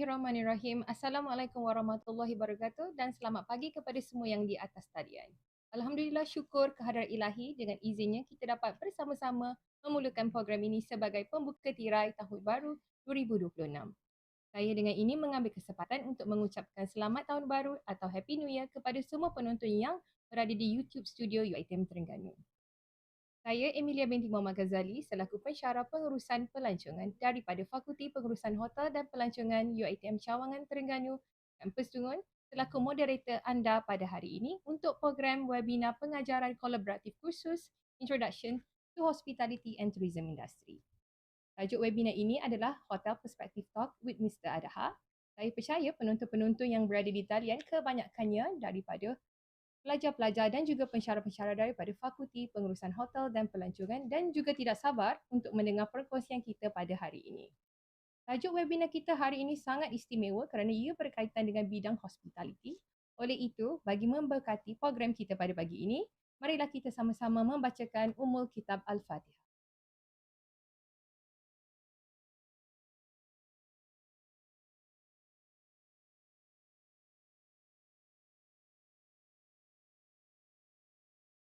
Bismillahirrahmanirrahim. Assalamualaikum warahmatullahi wabarakatuh dan selamat pagi kepada semua yang di atas talian. Alhamdulillah, syukur kehadrat ilahi, dengan izinnya kita dapat bersama-sama memulakan program ini sebagai pembuka tirai tahun baru 2026. Saya dengan ini mengambil kesempatan untuk mengucapkan selamat tahun baru atau Happy New Year kepada semua penonton yang berada di YouTube studio UiTM Terengganu. Saya Emilia binti Muhammad Ghazali selaku pensyarah pengurusan pelancongan daripada Fakulti Pengurusan Hotel dan Pelancongan UiTM Cawangan Terengganu, Kampus Tungun, selaku moderator anda pada hari ini untuk program webinar pengajaran kolaboratif khusus Introduction to Hospitality and Tourism Industry. Tajuk webinar ini adalah Hotel Perspective Talk with Mr. Adha. Saya percaya penonton-penonton yang berada di talian kebanyakannya daripada pelajar-pelajar dan juga pensyarah-pensyarah daripada Fakulti Pengurusan Hotel dan Pelancongan dan juga tidak sabar untuk mendengar perkongsian kita pada hari ini. Tajuk webinar kita hari ini sangat istimewa kerana ia berkaitan dengan bidang hospitality. Oleh itu, bagi memberkati program kita pada pagi ini, marilah kita sama-sama membacakan Ummul Kitab Al-Fatihah.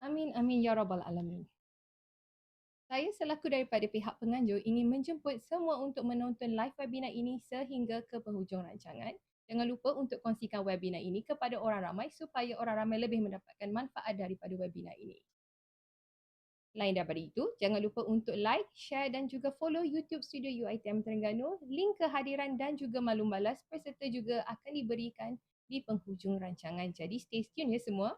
Amin, amin, ya Rabbal Alamin. Saya selaku daripada pihak penganjur ingin menjemput semua untuk menonton live webinar ini sehingga ke penghujung rancangan. Jangan lupa untuk kongsikan webinar ini kepada orang ramai supaya orang ramai lebih mendapatkan manfaat daripada webinar ini. Lain daripada itu, jangan lupa untuk like, share dan juga follow YouTube Studio UiTM Terengganu. Link kehadiran dan juga maklum balas peserta juga akan diberikan di penghujung rancangan. Jadi stay tune ya semua.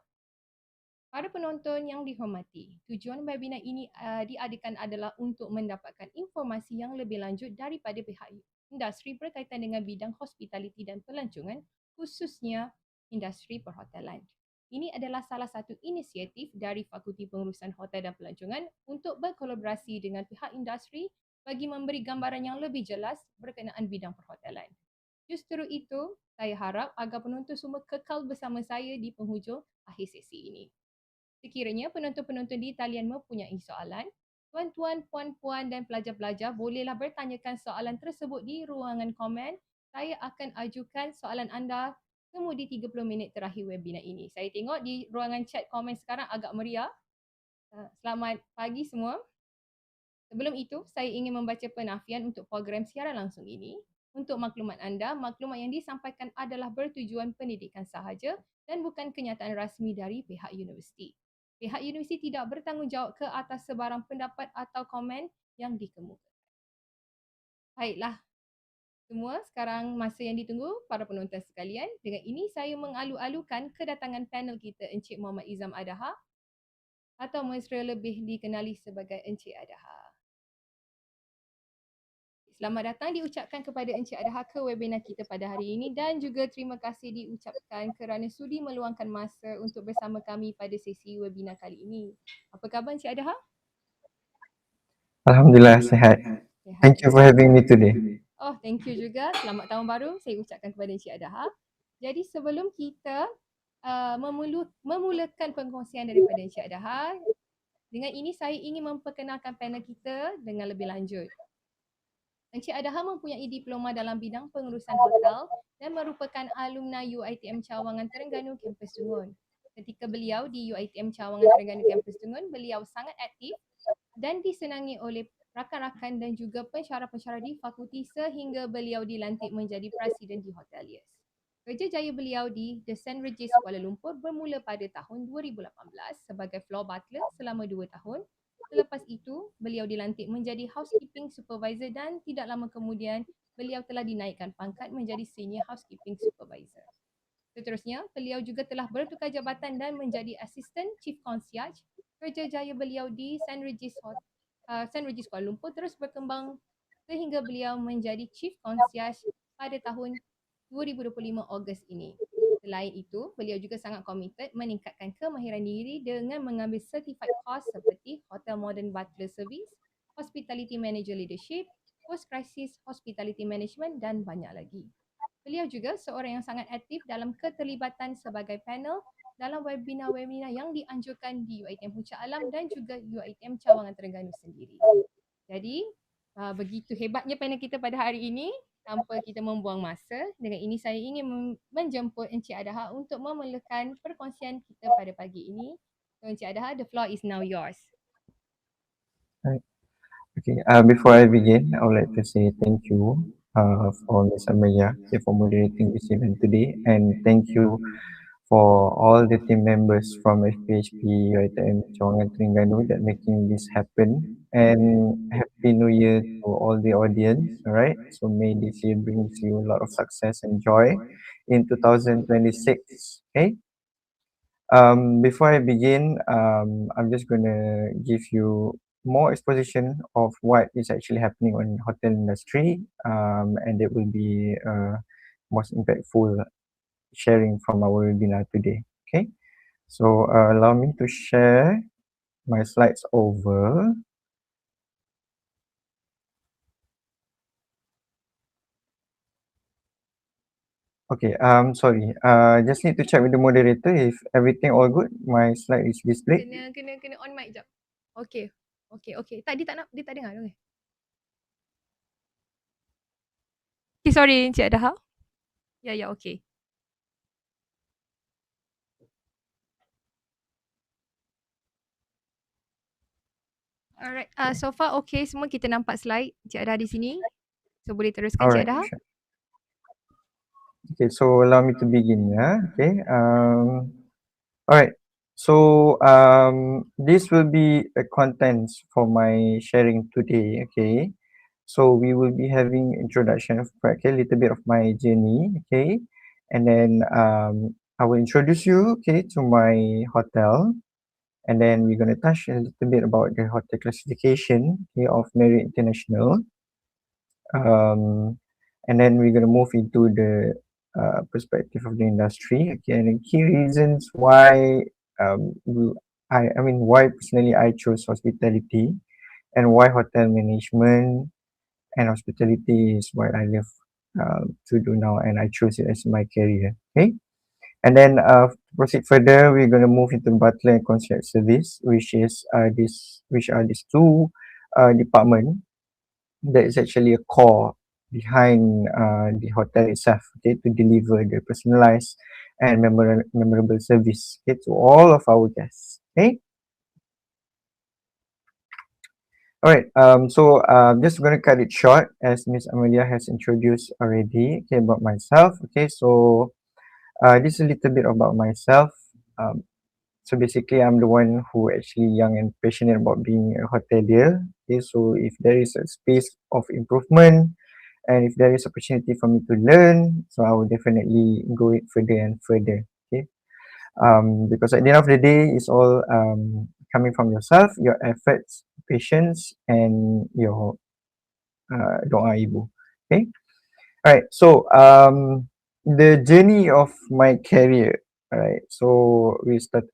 Para penonton yang dihormati, tujuan webinar ini diadakan adalah untuk mendapatkan informasi yang lebih lanjut daripada pihak industri berkaitan dengan bidang hospitality dan pelancongan, khususnya industri perhotelan. Ini adalah salah satu inisiatif dari Fakulti Pengurusan Hotel dan Pelancongan untuk berkolaborasi dengan pihak industri bagi memberi gambaran yang lebih jelas berkenaan bidang perhotelan. Justru itu, saya harap agar penonton semua kekal bersama saya di penghujung akhir sesi ini. Sekiranya penonton-penonton di talian mempunyai soalan, tuan-tuan, puan-puan dan pelajar-pelajar bolehlah bertanyakan soalan tersebut di ruangan komen. Saya akan ajukan soalan anda kemudi 30 minit terakhir webinar ini. Saya tengok di ruangan chat komen sekarang agak meriah. Selamat pagi semua. Sebelum itu, saya ingin membaca penafian untuk program siaran langsung ini. Untuk maklumat anda, maklumat yang disampaikan adalah bertujuan pendidikan sahaja dan bukan kenyataan rasmi dari pihak universiti. Pihak universiti tidak bertanggungjawab ke atas sebarang pendapat atau komen yang dikemukakan. Baiklah, semua sekarang masa yang ditunggu para penonton sekalian. Dengan ini saya mengalu-alukan kedatangan panel kita Encik Muhammad Izam Adha atau mesra lebih dikenali sebagai Encik Adha. Selamat datang diucapkan kepada Encik Adha ke webinar kita pada hari ini dan juga terima kasih diucapkan kerana sudi meluangkan masa untuk bersama kami pada sesi webinar kali ini. Apa khabar Encik Adha? Alhamdulillah sihat. Thank you for having me today. Oh, thank you juga. Selamat tahun baru saya ucapkan kepada Encik Adha. Jadi sebelum kita memulakan perkongsian daripada Encik Adha, dengan ini saya ingin memperkenalkan panel kita dengan lebih lanjut. Encik Adha mempunyai diploma dalam bidang pengurusan hotel dan merupakan alumni UiTM Cawangan Terengganu Kampus Tungun. Ketika beliau di UiTM Cawangan Terengganu Kampus Tungun, beliau sangat aktif dan disenangi oleh rakan-rakan dan juga pensyarah-pensyarah di fakulti sehingga beliau dilantik menjadi presiden di Hoteliers. Kerjaya beliau di The Regis Kuala Lumpur bermula pada tahun 2018 sebagai floor butler selama 2 tahun. Selepas itu, beliau dilantik menjadi housekeeping supervisor dan tidak lama kemudian beliau telah dinaikkan pangkat menjadi senior housekeeping supervisor. Seterusnya, beliau juga telah bertukar jabatan dan menjadi assistant chief concierge. Kerjaya beliau di Regis Kuala Lumpur terus berkembang sehingga beliau menjadi chief concierge pada tahun 2025 Ogos ini. Selain itu, beliau juga sangat komited meningkatkan kemahiran diri dengan mengambil certified course seperti Hotel Modern Butler Service, Hospitality Manager Leadership, Post-Crisis Hospitality Management dan banyak lagi. Beliau juga seorang yang sangat aktif dalam keterlibatan sebagai panel dalam webinar-webinar yang dianjurkan di UiTM Puncak Alam dan juga UiTM Cawangan Terengganu sendiri. Jadi, begitu hebatnya panel kita pada hari ini. Tanpa kita membuang masa, dengan ini saya ingin menjemput Encik Adha untuk memulakan perkongsian kita pada pagi ini. So, Encik Adha, the floor is now yours. Right. Okay. Before I begin, I would like to say thank you for Ms. Amelia for moderating this event today, and thank you for all the team members from FPHP, UiTM, Chong and Terengganu that making this happen. And Happy New Year to all the audience, alright? So may this year brings you a lot of success and joy in 2026, okay? Before I begin, I'm just gonna give you more exposition of what is actually happening on hotel industry, and it will be most impactful sharing from our webinar today. Okay, so allow me to share my slides over. Okay, sorry. Just need to check with the moderator if everything all good. My slide is displayed. Kena on mic jap. Okay. Tak, dia tak dengar. Okay. Okay, sorry Encik Adha. Ya, okay. Alright, so far okay semua, kita nampak slide Encik Adha di sini. So boleh teruskan Encik Alright, Adha. sure. Okay, so allow me to begin. Yeah. Okay. Alright. So this will be a contents for my sharing today. Okay. So we will be having introduction of okay, a little bit of my journey. Okay, and then I will introduce you okay to my hotel, and then we're gonna touch a little bit about the hotel classification okay, of Marriott International. And then we're gonna move into the perspective of the industry. Okay, and the key reasons why I mean why personally I chose hospitality and why hotel management and hospitality is what I love to do now, and I choose it as my career. Okay, and then to proceed further, we're gonna move into Butler and Concierge service, which are these two department that is actually a core behind the hotel itself, okay, to deliver the personalized and memorable service okay, to all of our guests. Okay. All right. So I'm just going to cut it short as Miss Amelia has introduced already. Okay, about myself. Okay, so this is a little bit about myself. So basically, I'm the one who actually young and passionate about being a hotelier. Okay, so if there is a space of improvement and if there is opportunity for me to learn, so I will definitely go it further and further. Okay, because at the end of the day, it's all coming from yourself, your efforts, patience, and your doa ibu. Okay, all right. So the journey of my career. All right. So we start.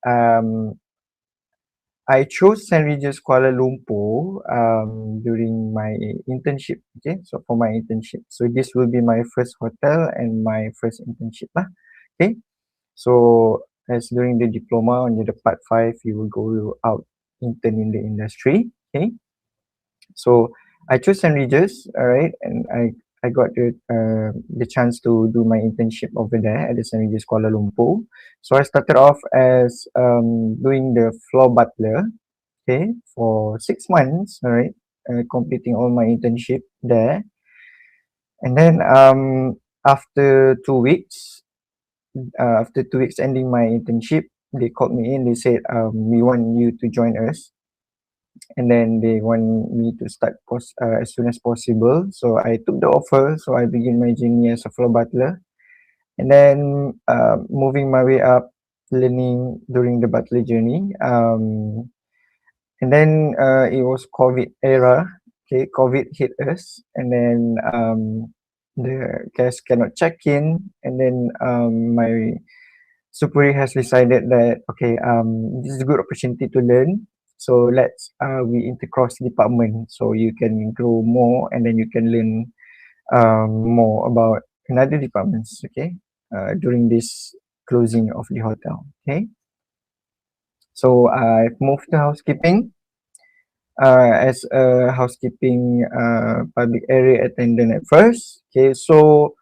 I chose St. Regis Kuala Lumpur during my internship. Okay, so for my internship. So this will be my first hotel and my first internship lah. Okay, so as during the diploma on the part 5, you will go out intern in the industry. Okay, so I chose St. Regis, all right, and I got the chance to do my internship over there at the St. Regis Kuala Lumpur. So I started off as doing the floor butler, okay, for 6 months, all right, completing all my internship there. And then after 2 weeks, ending my internship, they called me in. They said, "We want you to join us," and then they want me to start as soon as possible. So I took the offer. So I began my journey as a floor butler, and then moving my way up, learning during the butler journey. And then it was COVID era. Okay, COVID hit us, and then the guests cannot check in, and then my superior has decided that okay, this is a good opportunity to learn. So let's we intercross department so you can grow more, and then you can learn more about another departments. Okay, during this closing of the hotel. Okay, so I've moved to housekeeping. as a housekeeping public area attendant at first. Okay, so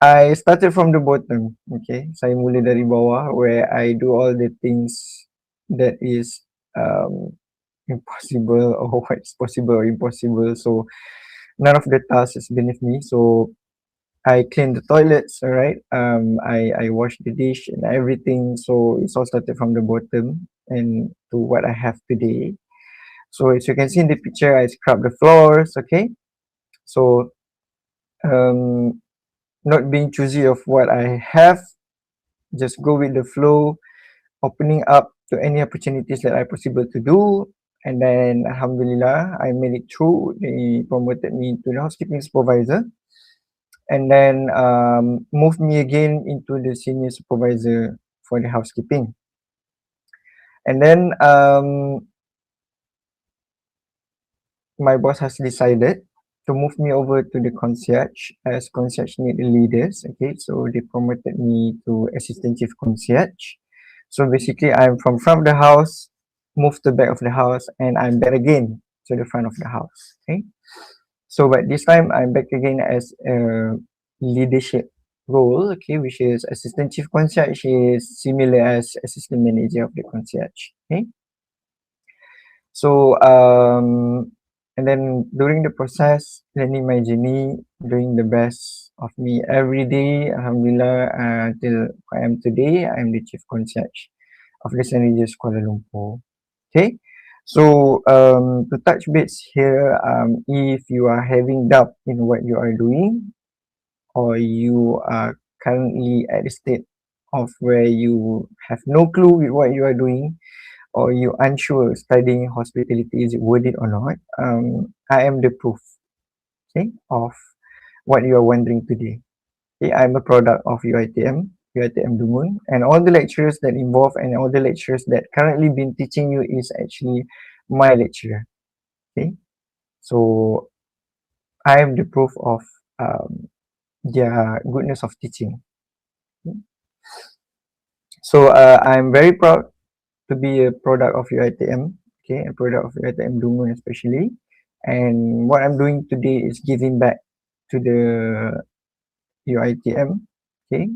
I started from the bottom. Okay, saya mula dari bawah where I do all the things that is impossible or what's possible or impossible. So none of the tasks is beneath me. So I clean the toilets, all right. I wash the dish and everything. So it's all started from the bottom and to what I have today. So as you can see in the picture, I scrub the floors. Okay. So um, not being choosy of what I have, just go with the flow, opening up to any opportunities that are possible to do. And then Alhamdulillah, I made it through. They promoted me to the housekeeping supervisor. And then moved me again into the senior supervisor for the housekeeping. And then my boss has decided to move me over to the concierge as concierge need leaders. Okay, so they promoted me to assistant chief concierge. So basically, I'm from front of the house, move to back of the house, and I'm back again to the front of the house. Okay, so but this time I'm back again as a leadership role. Okay, which is assistant chief concierge is similar as assistant manager of the concierge. Okay, so and then during the process, learning my journey, doing the best of me every day. Alhamdulillah, till I am today, I'm the chief concierge of the St. Regis Kuala Lumpur. Okay, so to touch base here, if you are having doubt in what you are doing, or you are currently at the state of where you have no clue with what you are doing, or you unsure studying hospitality is it worth it or not, I am the proof, okay, of what you are wondering today. Okay, I'm a product of UiTM Dumun, and all the lecturers that involve and all the lecturers that currently been teaching you is actually my lecturer. Okay, so I am the proof of their goodness of teaching. Okay? So I'm very proud to be a product of UiTM, okay, a product of UiTM Dumun especially. And what I'm doing today is giving back to the UiTM, okay,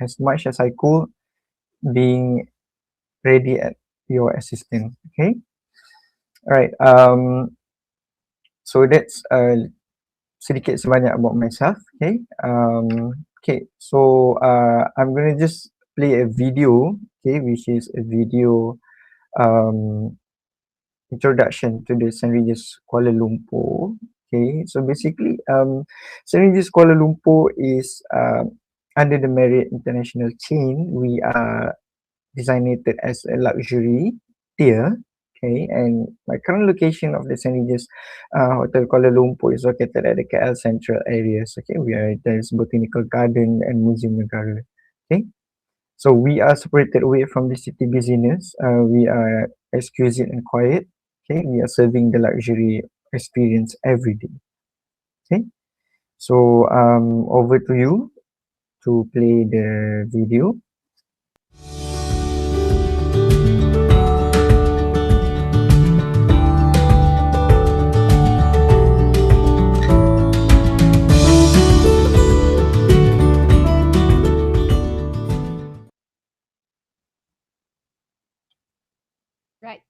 as much as I could, being ready at your assistant, okay. All right. So that's sedikit sebanyak about myself, okay. Okay. So I'm gonna just play a video, okay, which is a video um introduction to the St. Regis Kuala Lumpur. Okay, so basically, St. Regis Kuala Lumpur is under the Marriott International chain. We are designated as a luxury tier. Okay, and my current location of the St. Regis Hotel Kuala Lumpur is located at the KL Central areas. Okay, there's Botanical Garden and Museum Negara. Okay, so we are separated away from the city busyness. We are exquisite and quiet. Okay, we are serving the luxury experience every day. Okay, so over to you to play the video. Right.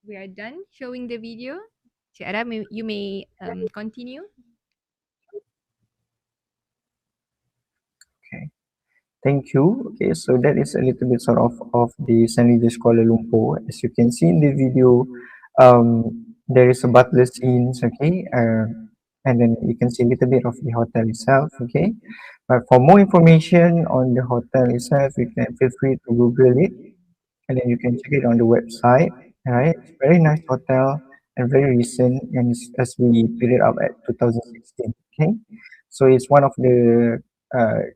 We are done showing the video. Cik Adha, you may continue. Okay, thank you. Okay, so that is a little bit sort of the St. Regis Kuala Lumpur. As you can see in the video, there is a butler scenes. Okay, and then you can see a little bit of the hotel itself. Okay, but for more information on the hotel itself, you can feel free to Google it, and then you can check it on the website. Alright, it's a very nice hotel and very recent, and as we put it up at 2016. Okay, so it's one of the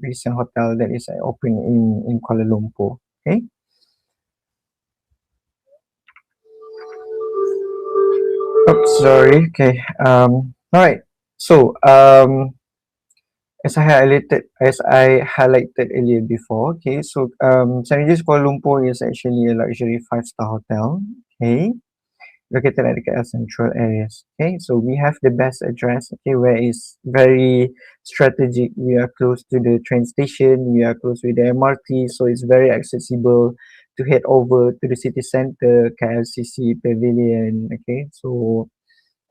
recent hotel that is open in Kuala Lumpur. Okay. Oops, sorry. Okay. All right. So as I highlighted earlier before, okay, so St. Regis Kuala Lumpur is actually a luxury 5-star hotel. Okay, located at the KL central areas. Okay, so we have the best address, okay, where is very strategic. We are close to the train station, we are close with the MRT, so it's very accessible to head over to the city center, KLCC Pavilion. Okay, so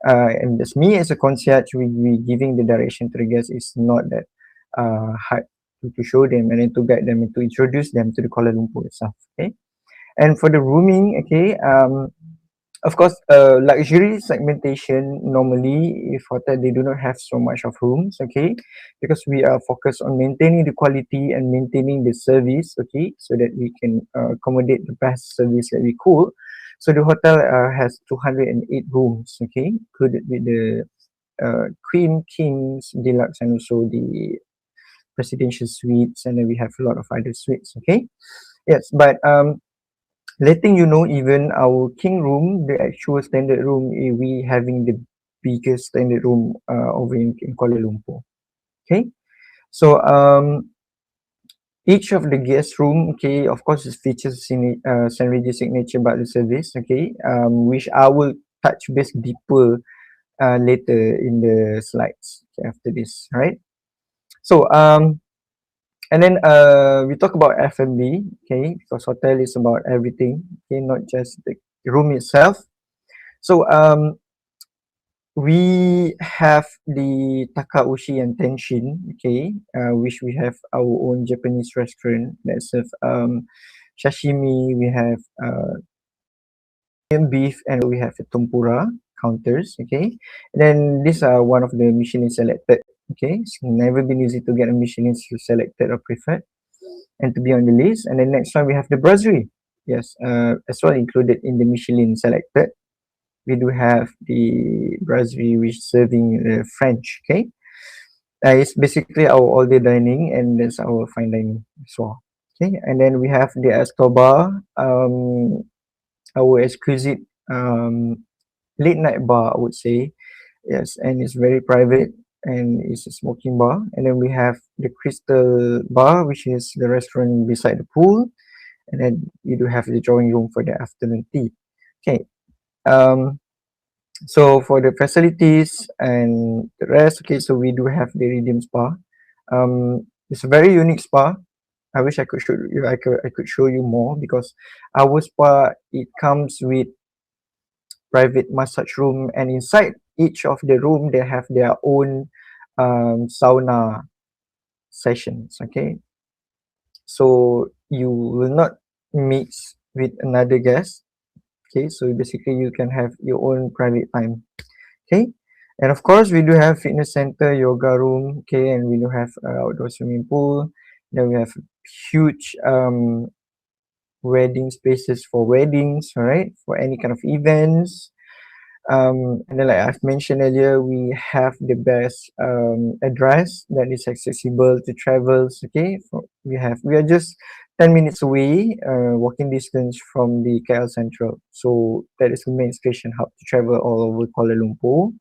and as me as a concierge, we giving the direction to the guests is not that hard to show them and then to guide them and to introduce them to the Kuala Lumpur itself. Okay, and for the rooming, okay, of course, luxury segmentation normally, if hotel they do not have so much of rooms, okay, because we are focused on maintaining the quality and maintaining the service, okay, so that we can accommodate the best service that we could. So the hotel has 208 rooms, okay, included with the Queen, Kings, Deluxe, and also the Presidential Suites, and then we have a lot of other suites, okay. Yes, but letting you know, even our king room, the actual standard room, we having the biggest standard room over in Kuala Lumpur. Okay, so each of the guest room, okay, of course, it features St. Regis signature butler service, okay, which I will touch base deeper later in the slides, okay, after this, right? So and then we talk about F&B, okay, because hotel is about everything, okay, not just the room itself. So we have the Takaushi and Tenshin, okay, which we have our own Japanese restaurant that serve sashimi. We have beef, and we have tempura counters, okay. And then these are one of the Michelin selected, okay. It's never been easy to get a Michelin selected or preferred and to be on the list. And then next one we have the brasserie, yes, as well included in the Michelin selected. We do have the brasserie which serving French, okay. It's basically our all day dining and that's our fine dining as well, okay. And then we have the Escobar, our exquisite late night bar, I would say. Yes, and it's very private and it's a smoking bar. And then we have the Crystal Bar, which is the restaurant beside the pool. And then we do have the drawing room for the afternoon tea. Okay. So for the facilities and the rest, okay, so we do have the Iridium Spa. It's a very unique spa. I wish I could show you. I could show you more because our spa, it comes with private massage room, and inside each of the room they have their own sauna sessions. Okay, so you will not mix with another guest. Okay, so basically you can have your own private time. Okay, and of course we do have fitness center, yoga room, okay, and we do have outdoor swimming pool. Then we have huge wedding spaces for weddings, all right, for any kind of events. And then like I've mentioned earlier, we have the best address that is accessible to travels. Okay, we are just 10 minutes away, walking distance from the KL Central. So that is the main station hub to travel all over Kuala Lumpur.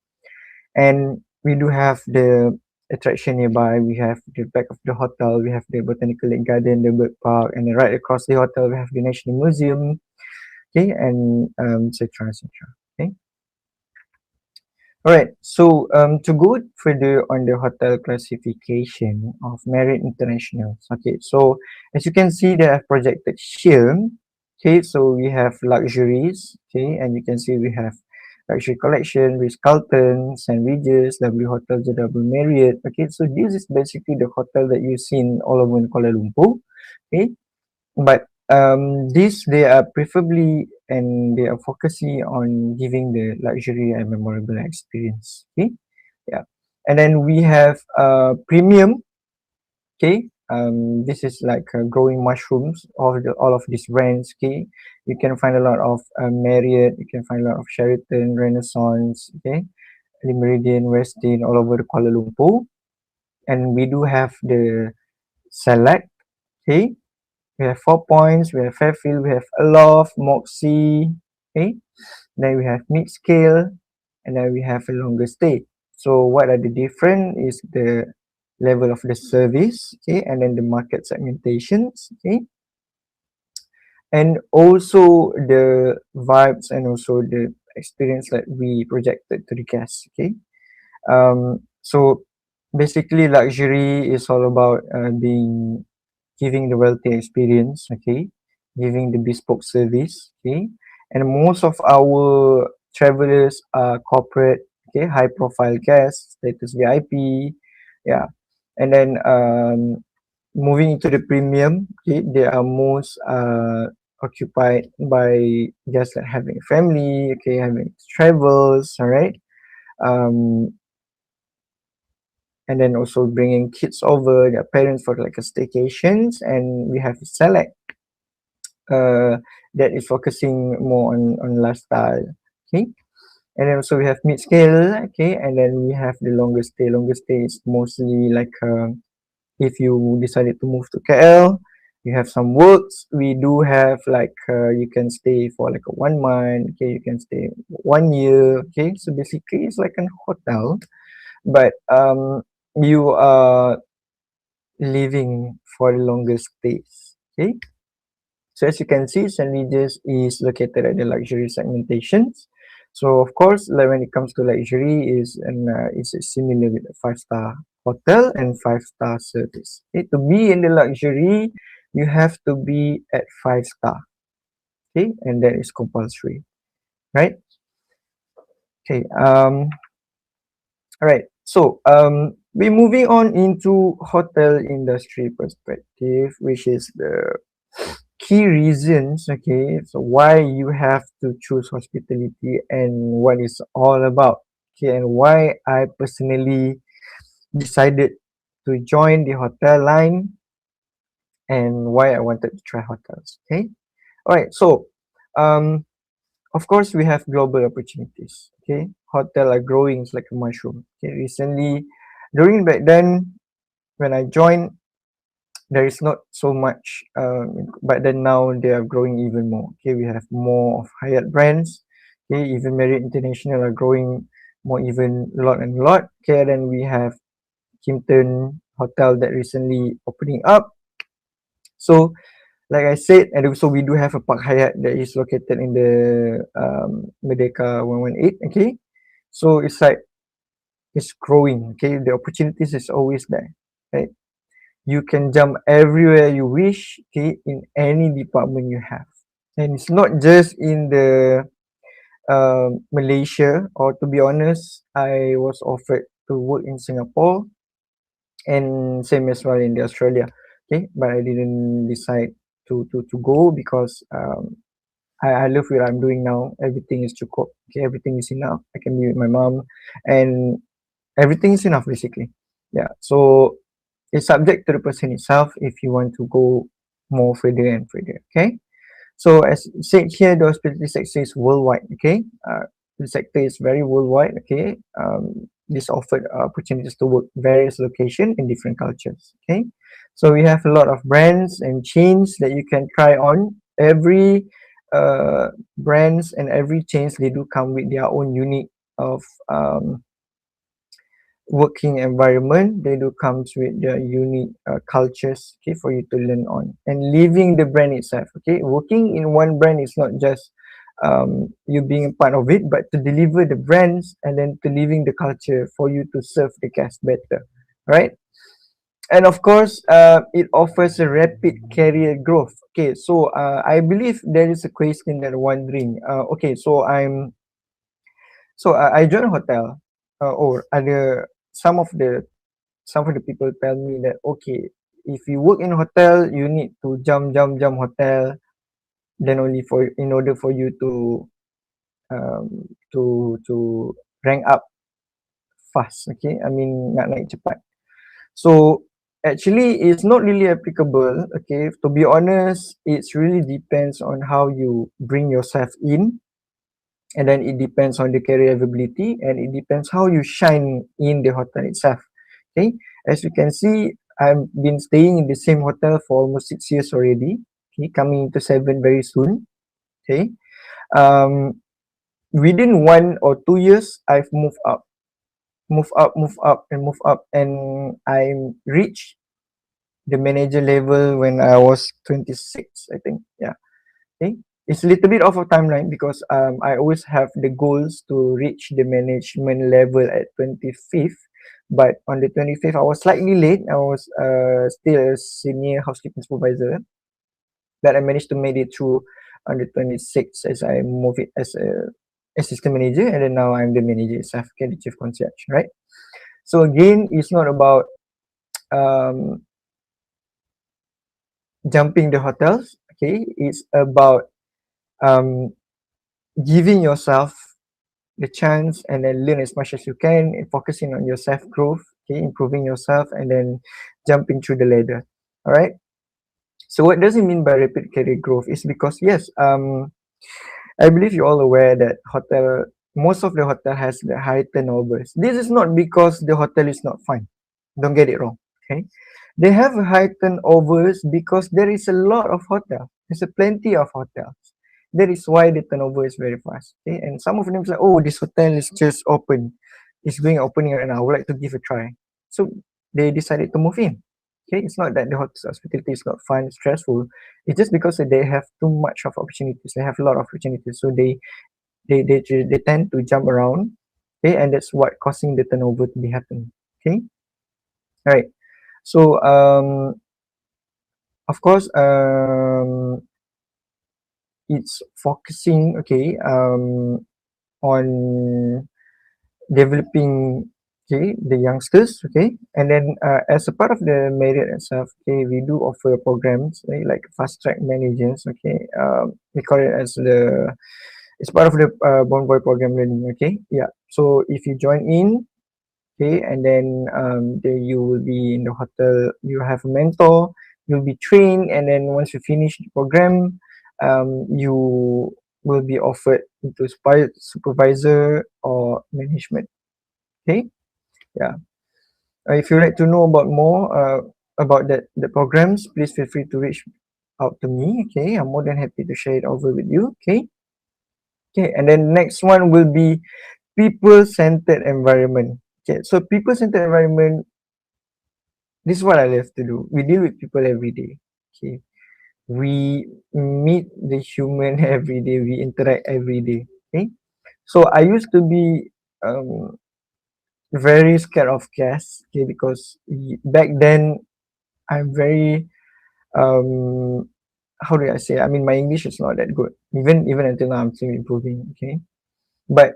And we do have the attraction nearby. We have the back of the hotel, we have the Botanical Lake Garden, the bird park, and then right across the hotel we have the National Museum. Okay, and etc. etc. Okay. All right. So to go further on the hotel classification of Marriott International. Okay. So as you can see, they have projected here. Okay. So we have luxuries. Okay, and you can see we have luxury collection with Carlton, St. Regis, W Hotel, JW Marriott. Okay. So this is basically the hotel that you've seen all over in Kuala Lumpur. Okay. But these they are preferably and they are focusing on giving the luxury and memorable experience. Okay, yeah, and then we have premium. Okay, this is like growing mushrooms of all of these brands. Okay, you can find a lot of Marriott, you can find a lot of Sheraton, Renaissance. Okay, the Meridian, Westin, all over the Kuala Lumpur, and we do have the Select. Okay, we have 4 Points, we have Fairfield, we have Aloft, Moxie, okay. Then we have mid scale, and then we have a longer stay. So what are the different is the level of the service, okay, and then the market segmentations, okay, and also the vibes and also the experience that we projected to the guests. Okay. So basically, luxury is all about being giving the wealthy experience. Okay, giving the bespoke service. Okay, and most of our travelers are corporate. Okay, high profile guests, status VIP. Yeah, and then moving into the premium. Okay, they are most occupied by guests that having a family. Okay, having travels. All right. Um, and then also bringing kids over, their parents for like a staycations, and we have select uh, that is focusing more on lifestyle. Okay, and then also we have mid scale. Okay, and then we have the longer stay. Longer stay is mostly like if you decided to move to KL, you have some works. We do have like you can stay for like a 1 month. Okay, you can stay 1 year. Okay, so basically it's like an hotel, but you are living for the longest stays. Okay, so as you can see, St. Regis is located at the luxury segmentations. So of course, like when it comes to luxury, is similar with a 5-star hotel and 5-star service. Okay, to be in the luxury, you have to be at 5-star. Okay, and that is compulsory, right? Okay. All right. So we're moving on into hotel industry perspective, which is the key reasons, okay, so why you have to choose hospitality and what it's all about. Okay, and why I personally decided to join the hotel line and why I wanted to try hotels. Okay. All right. So of course we have global opportunities. Okay. Hotel are growing like a mushroom. Okay. Recently, during back then when I joined, there is not so much, but then now they are growing even more. Okay, we have more of Hyatt brands. Okay, even Marriott International are growing more, even a lot and a lot. Okay, then we have Kimpton Hotel that recently opening up. So like I said, and also we do have a Park Hyatt that is located in the Merdeka 118. Okay, so it's like it's growing. Okay, the opportunities is always there, right? You can jump everywhere you wish, okay, in any department you have. And it's not just in the Malaysia, or to be honest, I was offered to work in Singapore and same as well in the Australia. Okay, but I didn't decide to go because I love what I'm doing now. Everything is cukup. Okay, everything is enough. I can be with my mom and everything is enough basically. Yeah. So it's subject to the person itself if you want to go more further and further. Okay. So as said here, the hospitality sector is worldwide. Okay. The sector is very worldwide. Okay. This offered opportunities to work various locations in different cultures. Okay. So we have a lot of brands and chains that you can try on. Every brands and every chains, they do come with their own unique of working environment. They do comes with their unique cultures, okay, for you to learn on, and living the brand itself. Okay, working in one brand is not just you being a part of it, but to deliver the brands and then to living the culture for you to serve the guests better, right? And of course it offers a rapid career growth. Okay, so I believe there is a question that wondering, okay, so I joined a hotel, or other some of the people tell me that okay, if you work in a hotel, you need to jump hotel, then only for in order for you to rank up fast. Okay, I mean nak naik cepat. So actually it's not really applicable. Okay, to be honest, it's really depends on how you bring yourself in, and then it depends on the career ability, and it depends how you shine in the hotel itself. Okay, as you can see, I've been staying in the same hotel for almost 6 years already. Okay, coming into 7 very soon. Okay, um within 1 or 2 years I've moved up, and I reached the manager level when I was 26, I think. Yeah. Okay, it's a little bit off of timeline because I always have the goals to reach the management level at 25th. But on the 25th, I was slightly late. I was still a senior housekeeping supervisor, but I managed to make it through on the 26th as I move it as a assistant manager, and then now I'm the manager itself, okay, the chief concierge, right? So again, it's not about um, jumping the hotels, okay? It's about um, giving yourself the chance and then learn as much as you can and focusing on your self growth, okay, improving yourself and then jumping through the ladder. All right. So what does it mean by rapid career growth? Is because yes, I believe you're all aware that most of the hotel has the high turnovers. This is not because the hotel is not fine. Don't get it wrong. Okay, they have high turnovers because there is a lot of hotel. There's a plenty of hotels. That is why the turnover is very fast. Okay, and some of them say, "Oh, this hotel is just open. It's going opening right now. I would like to give a try." So they decided to move in. Okay, it's not that the hospitality is not fun, stressful. It's just because they have too much of opportunities. They have a lot of opportunities, so they tend to jump around. Okay, and that's what causing the turnover to be happen. Okay, all right. So of course it's focusing on developing the youngsters, and then as a part of the Marriott itself, we do offer programs, right, like fast track managers, we call it as the it's part of the Born Boy program learning, yeah. So if you join in, and then there you will be in the hotel, you have a mentor, you'll be trained, and then once you finish the program, you will be offered into supervisor or management. Okay, yeah. If you'd like to know about more about the programs, please feel free to reach out to me. Okay, I'm more than happy to share it over with you. Okay, and then next one will be people-centered environment. Okay, so people-centered environment, this is what I love to do. We deal with people every day. Okay, we meet the human every day. We interact every day. Okay, so I used to be um very scared of guests. Okay, because back then I'm very how do I say? I mean, my English is not that good. Even until now, I'm still improving. Okay, but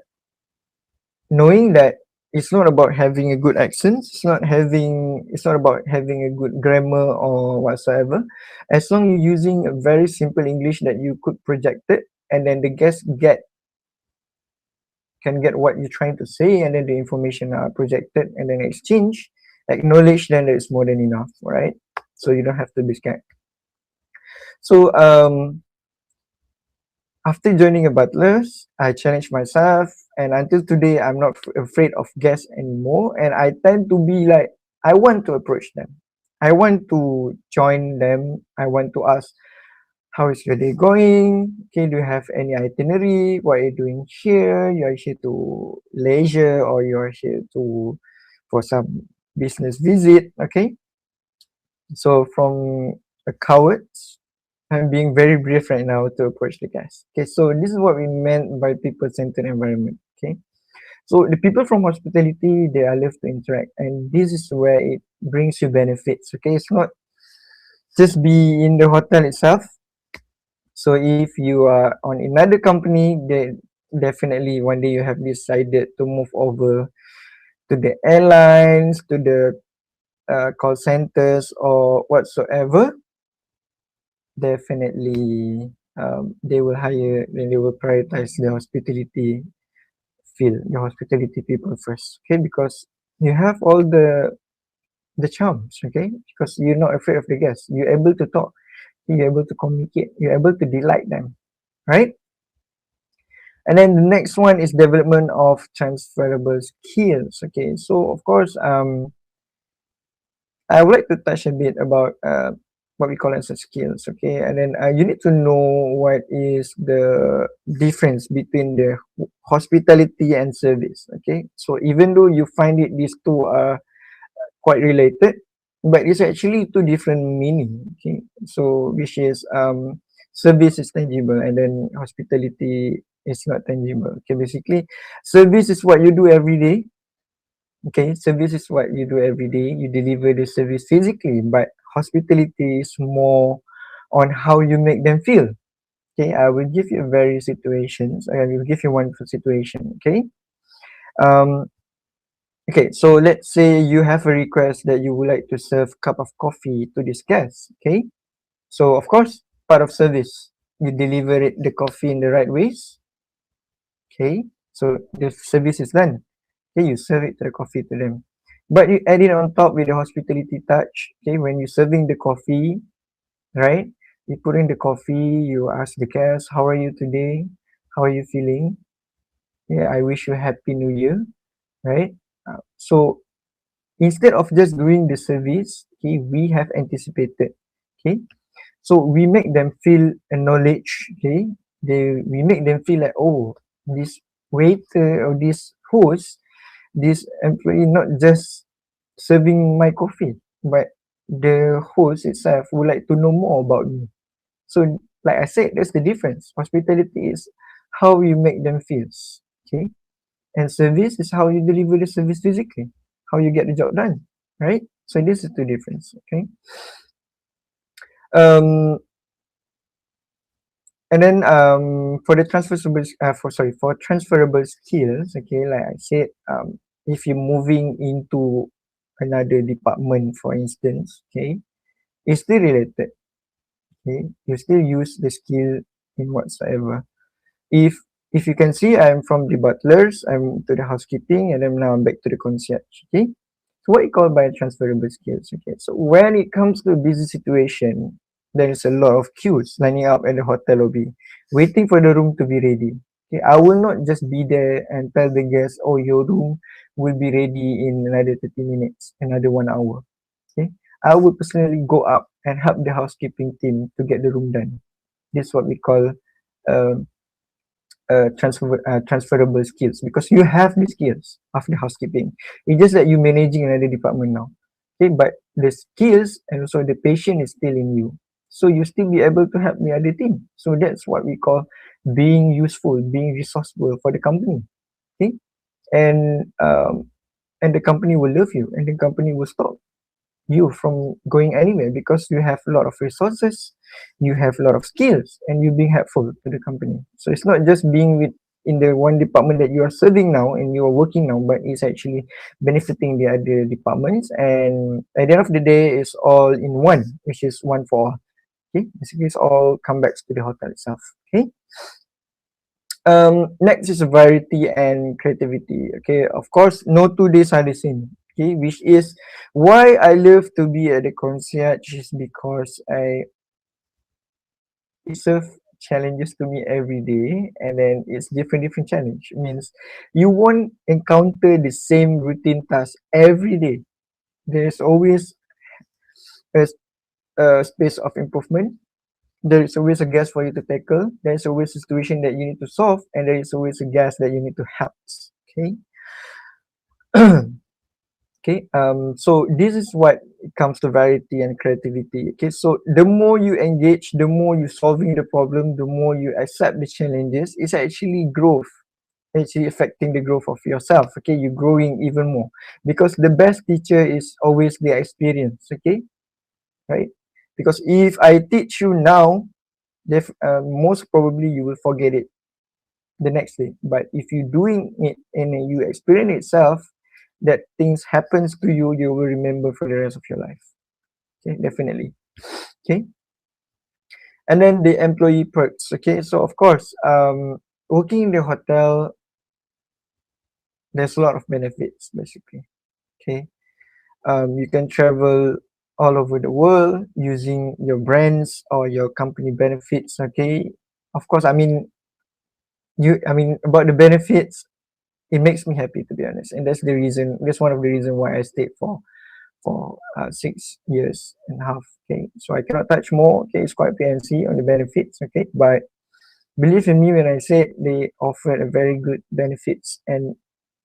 knowing that it's not about having a good accent, it's not about having a good grammar or whatsoever. As long as you're using a very simple English that you could project it, and then the guests can get what you're trying to say, and then the information are projected and then exchange, acknowledge, then it's more than enough, right? So you don't have to be scared. So after joining a Butler's, I challenged myself, and until today, I'm not afraid of guests anymore. And I tend to be like, I want to approach them. I want to join them. I want to ask, how is your day going? Okay, do you have any itinerary? What are you doing here? You're here to leisure, or you're here to for some business visit. Okay, so from a coward, I'm being very brief right now to approach the guests. Okay, so this is what we meant by people-centered environment. Okay, so the people from hospitality, they are love to interact, and this is where it brings you benefits. Okay, it's not just be in the hotel itself. So if you are on another company, then definitely one day you have decided to move over to the airlines, to the call centers or whatsoever. Definitely they will hire and they will prioritize the hospitality field, the hospitality people first, okay, because you have all the charms, okay, because you're not afraid of the guests, you're able to talk, you're able to communicate, you're able to delight them, right? And then the next one is development of transferable skills. Okay, so of course I would like to touch a bit about what we call as a skills, okay? And then you need to know what is the difference between the hospitality and service, okay? So even though you find it these two are quite related, but it's actually two different meaning, okay? So which is service is tangible, and then hospitality is not tangible. Okay, basically, service is what you do every day. Okay, service is what you do every day. You deliver the service physically, but hospitality is more on how you make them feel. Okay, I will give you various situations. I will give you one situation. Okay. Um, okay, so let's say you have a request that you would like to serve cup of coffee to this guest. Okay, so of course, part of service, you deliver it the coffee in the right ways. Okay, so the service is done. Okay, you serve it to the coffee to them. But you add it on top with the hospitality touch. Okay, when you're serving the coffee, right? You put in the coffee, you ask the guest, how are you today? How are you feeling? Yeah, I wish you a happy new year, right? So instead of just doing the service, okay, we have anticipated. Okay, so we make them feel acknowledged. Okay, we make them feel like, oh, this waiter or this host, this employee not just serving my coffee, but the host itself would like to know more about me. So like I said, that's the difference. Hospitality is how you make them feel. Okay, and service is how you deliver the service physically, how you get the job done, right? So this is the difference. Okay. um and then for the for transferable skills, okay, like I said, if you're moving into another department, for instance, okay, it's still related. Okay, you still use the skill in whatsoever. If you can see, I'm from the butlers, I'm to the housekeeping, and then now I'm back to the concierge. Okay, so what you call by transferable skills. Okay, so when it comes to a busy situation, there is a lot of queues lining up at the hotel lobby, waiting for the room to be ready. Okay, I will not just be there and tell the guests, oh, your room will be ready in another 30 minutes, another 1 hour. Okay, I will personally go up and help the housekeeping team to get the room done. This is what we call uh, transferable skills, because you have the skills of the housekeeping. It's just that you managing another department now. Okay, but the skills and also the patient is still in you. So you still be able to help the other team. So that's what we call being useful, being resourceful for the company. Okay, and um, and the company will love you, and the company will stop you from going anywhere because you have a lot of resources, you have a lot of skills, and you being helpful to the company. So it's not just being with in the one department that you are serving now and you are working now, but it's actually benefiting the other departments. And at the end of the day, it's all in one, which is one for all. Okay, basically it's all come back to the hotel itself. Okay. Next is variety and creativity. Okay, of course, no 2 days are the same. Okay, which is why I love to be at the concierge, is because I serve challenges to me every day, and then it's different challenge. Means you won't encounter the same routine task every day. There's always a, a space of improvement. There is always a guest for you to tackle. There is always a situation that you need to solve, and there is always a guest that you need to help. Okay. Okay. So this is what it comes to variety and creativity. Okay. So the more you engage, the more you solving the problem, the more you accept the challenges. It's actually growth. Actually affecting the growth of yourself. Okay. You're growing even more, because the best teacher is always the experience. Okay. Right. Because if I teach you now, most probably you will forget it the next day. But if you're doing it and you experience itself, that things happens to you, you will remember for the rest of your life. Okay, definitely. Okay, and then the employee perks. Okay, so of course, working in the hotel, there's a lot of benefits basically. Okay, you can travel all over the world using your brands or your company benefits. Okay, of course, I mean about the benefits, it makes me happy, to be honest, and that's one of the reason why I stayed for 6 years and a half. Okay, so I cannot touch more. Okay, it's quite PNC on the benefits. Okay, but believe in me when I say they offer a very good benefits, and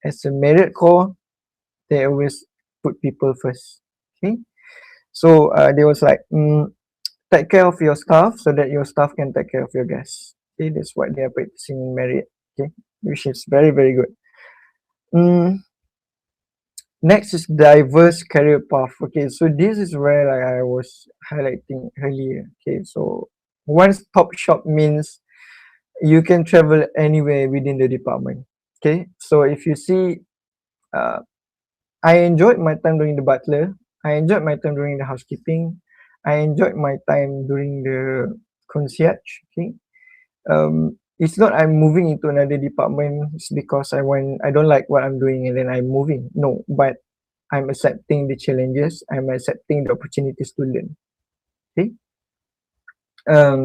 as a merit core, they always put people first. Okay, so they was like, take care of your staff so that your staff can take care of your guests. Okay, that's what they are practicing in Marriott. Okay, which is very, very good. Next is diverse career path. Okay, so this is where like I was highlighting earlier. Okay, so one stop shop means you can travel anywhere within the department. Okay, so if you see, uh, I enjoyed my time doing the butler. I enjoyed my time doing the housekeeping. I enjoyed my time during the concierge. Okay, it's not I'm moving into another department it's because I don't like what I'm doing and then I'm moving. No, but I'm accepting the challenges. I'm accepting the opportunities to learn. Okay.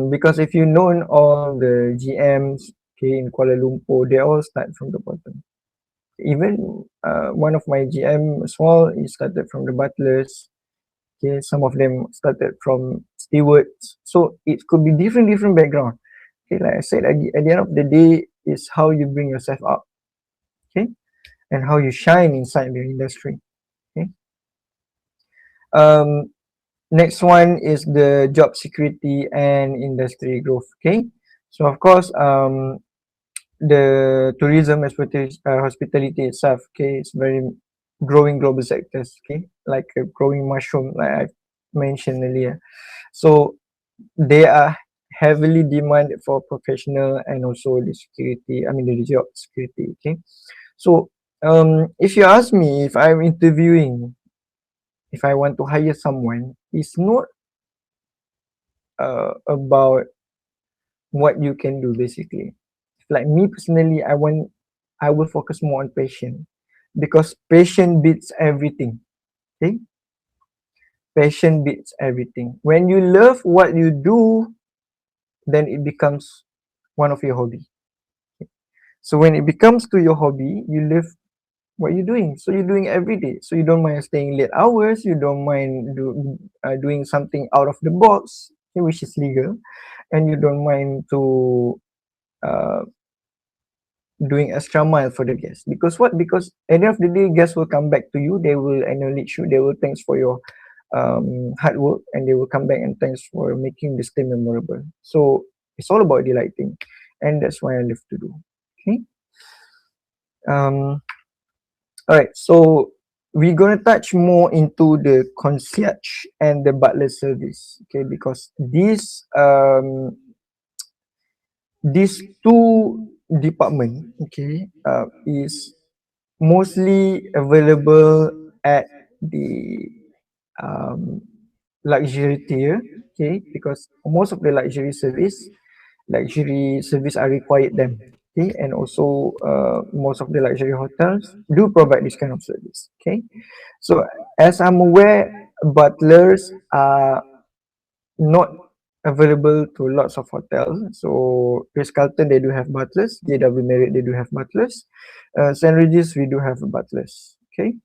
Because if you know all the GMs, okay, in Kuala Lumpur, they all start from the bottom. Even one of my GM as well, he started from the butlers. Okay, some of them started from stewards. So it could be different background. Okay, like I said, at the end of the day, is how you bring yourself up. Okay, and how you shine inside the industry. Okay. Um, Next one is the job security and industry growth. Okay, so of course, the tourism hospitality itself, okay, it's very growing global sectors, okay, like a growing mushroom, like I mentioned earlier. So they are heavily demanded for professional and also the security. I mean the job security. Okay, so if you ask me if I'm interviewing, if I want to hire someone, it's not about what you can do basically. Like me personally, I will focus more on passion because passion beats everything. Okay, passion beats everything. When you love what you do, then it becomes one of your hobby. So when it becomes to your hobby, you love what you're doing. So you're doing every day. So you don't mind staying late hours. You don't mind doing something out of the box, okay, which is legal, and you don't mind to uh, doing extra mile for the guests. Because what? Because at the end of the day, guests will come back to you. They will acknowledge you. They will thanks for your hard work, and they will come back and thanks for making the stay memorable. So it's all about delighting, and that's why I love to do. Okay. Um, all right. So we're gonna touch more into the concierge and the butler service. Okay, because these two department, okay, is mostly available at the um, luxury tier, okay, because most of the luxury service are required them, okay, and also most of the luxury hotels do provide this kind of service, okay. So as I'm aware, butlers are not available to lots of hotels. So Ritz Carlton, they do have butlers. JW Marriott, they do have butlers. St. Regis, we do have butlers. Okay.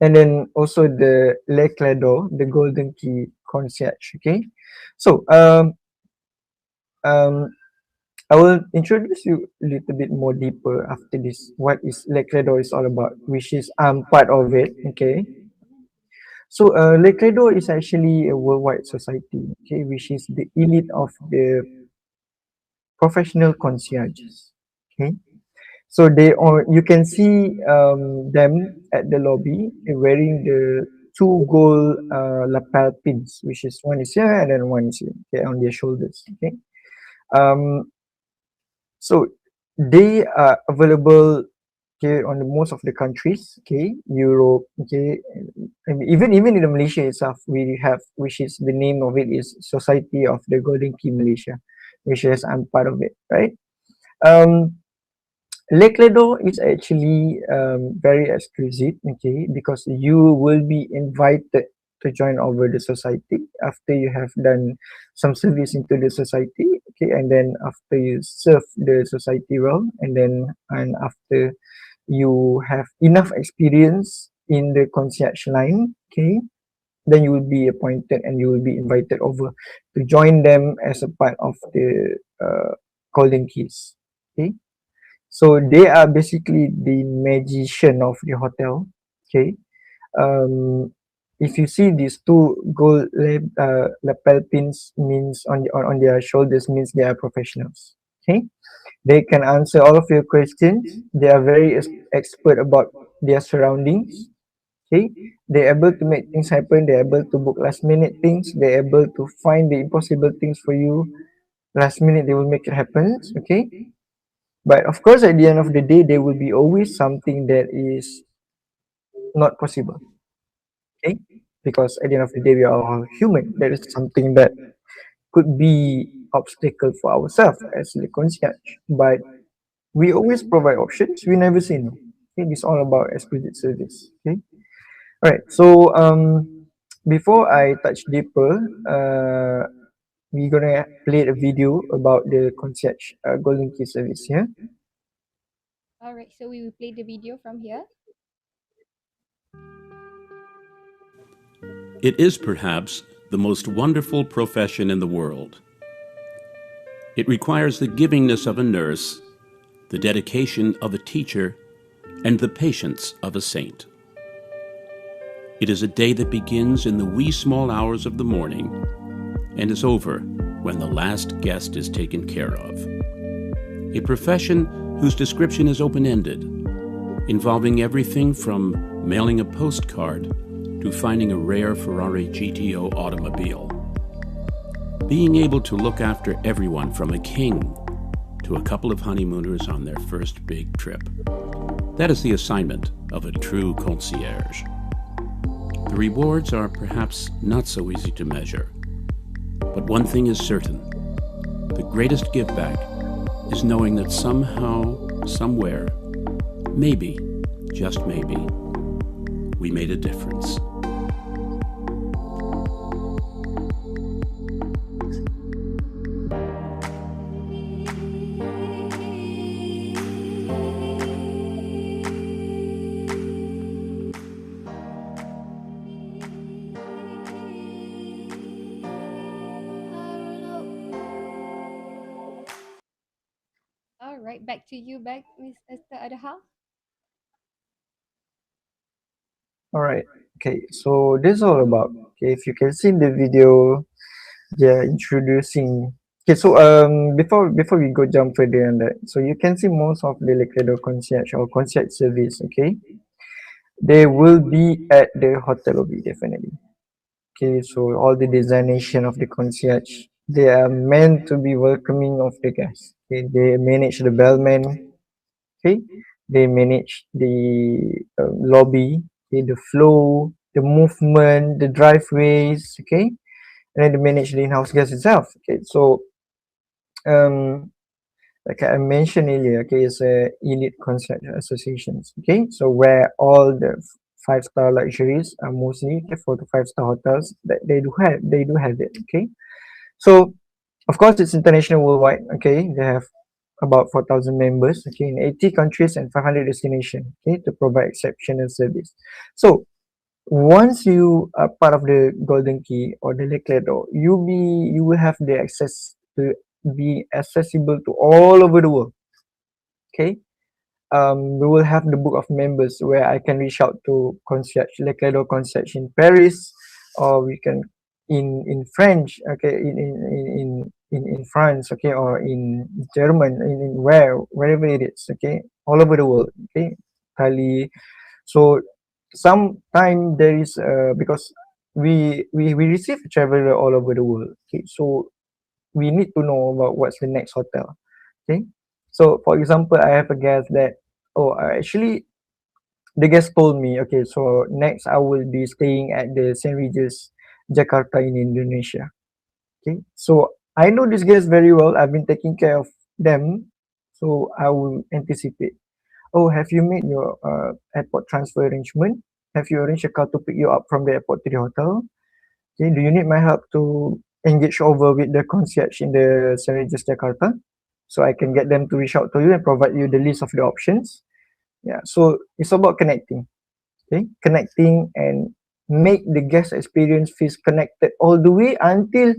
And then also the Le Clado, the Golden Key Concierge. Okay. So um, I will introduce you a little bit more deeper after this. What is Le Clado is all about, which is part of it. Okay. So Le Clado is actually a worldwide society, okay, which is the elite of the professional concierges. Okay, so they are, you can see them at the lobby wearing the two gold lapel pins, which is one is here and then one is here, okay, on their shoulders. Okay, um, so they are available, okay, on the most of the countries, okay, Europe, okay, and even in the Malaysia itself, we have, which is the name of it is Society of the Golden Key Malaysia, which is I'm part of it, right? Um, Lake Ledo is actually very exclusive, okay, because you will be invited to join over the society after you have done some service into the society, okay, and then after you serve the society well, and after you have enough experience in the concierge line, okay, then you will be appointed and you will be invited over to join them as a part of the golden keys, okay. So they are basically the magician of the hotel. Okay. Um, if you see these two gold lapel pins means on their shoulders means they are professionals. Okay, they can answer all of your questions. They are very expert about their surroundings. Okay, they're able to make things happen. They're able to book last minute things. They're able to find the impossible things for you. Last minute they will make it happen. Okay, but of course at the end of the day there will be always something that is not possible. Okay, because at the end of the day we are all human. There is something that could be obstacle for ourselves as the concierge, but we always provide options. We never say no. Okay, it's all about exquisite service. Okay, all right. So before I touch deeper, we're gonna play a video about the concierge golden key service here. Alright, so we will play the video from here. It is perhaps the most wonderful profession in the world. It requires the givingness of a nurse, the dedication of a teacher, and the patience of a saint. It is a day that begins in the wee small hours of the morning and is over when the last guest is taken care of. A profession whose description is open-ended, involving everything from mailing a postcard to finding a rare Ferrari GTO automobile. Being able to look after everyone from a king to a couple of honeymooners on their first big trip. That is the assignment of a true concierge. The rewards are perhaps not so easy to measure, but one thing is certain. The greatest give back is knowing that somehow, somewhere, maybe, just maybe, we made a difference. Alright, back to you, Miss Esther Adha. All right. Okay. So this is all about. Okay, if you can see the video, they're introducing. Okay. So before we go jump further on that, so you can see most of the Lecredo concierge or concierge service. Okay, they will be at the hotel lobby definitely. Okay. So all the designation of the concierge, they are meant to be welcoming of the guests. Okay. They manage the bellman. Okay, they manage the lobby, okay, the flow, the movement, the driveways, okay, and then they manage the in-house guest itself. Okay, so um like I mentioned earlier, okay, it's a elite concert associations. Okay, so where all the five-star luxuries are mostly okay, 4 to 5 star hotels that they do have it. Okay, so of course it's international worldwide. Okay, they have about 4,000 members, okay, in 80 countries and 500 destinations, okay, to provide exceptional service. So once you are part of the Golden Key or the Leclerc, you will have the access to be accessible to all over the world. Okay. We will have the book of members where I can reach out to concierge, Leclerc concierge in Paris, or we can in French, okay, in France, okay, or in German, in wherever it is, okay, all over the world, okay, Italy. So sometime there is because we receive traveler all over the world, okay, so we need to know about what's the next hotel, okay. So for example, I have a guest that actually the guest told me, okay, so next I will be staying at the St. Regis Jakarta in Indonesia. Okay, so I know this guest very well. I've been taking care of them, so I will anticipate. Oh, have you made your airport transfer arrangement? Have you arranged a car to pick you up from the airport to the hotel? Okay, do you need my help to engage over with the concierge in the St. Regis Jakarta? So I can get them to reach out to you and provide you the list of the options. Yeah, so it's about connecting. Okay, connecting and make the guest experience feels connected all the way until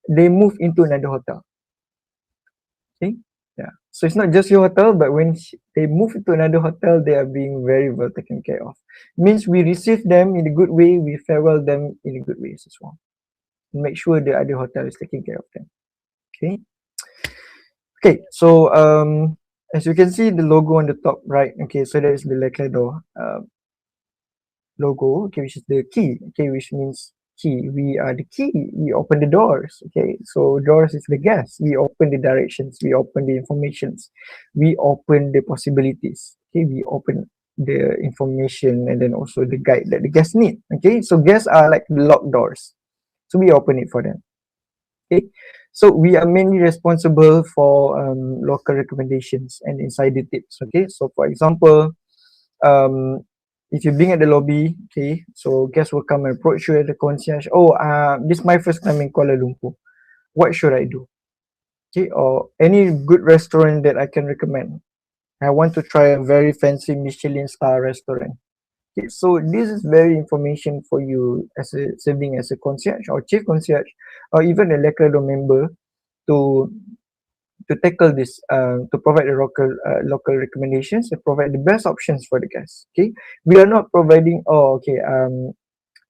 they move into another hotel. Okay, yeah. So it's not just your hotel, but when they move to another hotel, they are being very well taken care of. Means we receive them in a good way, we farewell them in a good way as well. Make sure the other hotel is taking care of them. Okay. Okay. So as you can see the logo on the top right. Okay. So that is the Leclerc logo. Okay, which is the key. Okay, which means key. We are the key. We open the doors. Okay, so doors is the guest. We open the directions. We open the informations. We open the possibilities. Okay, we open the information and then also the guide that the guests need. Okay, so guests are like locked doors. So we open it for them. Okay, so we are mainly responsible for local recommendations and insider tips. Okay, so for example, um, if you're being at the lobby, okay, so guests will come and approach you at the concierge. Oh, this is my first time in Kuala Lumpur. What should I do? Okay, or any good restaurant that I can recommend. I want to try a very fancy Michelin star restaurant. Okay, so this is very information for you as a serving as a concierge or chief concierge or even a Leclerc member to tackle this, to provide the local recommendations and provide the best options for the guests. Okay, we are not providing. Oh, okay.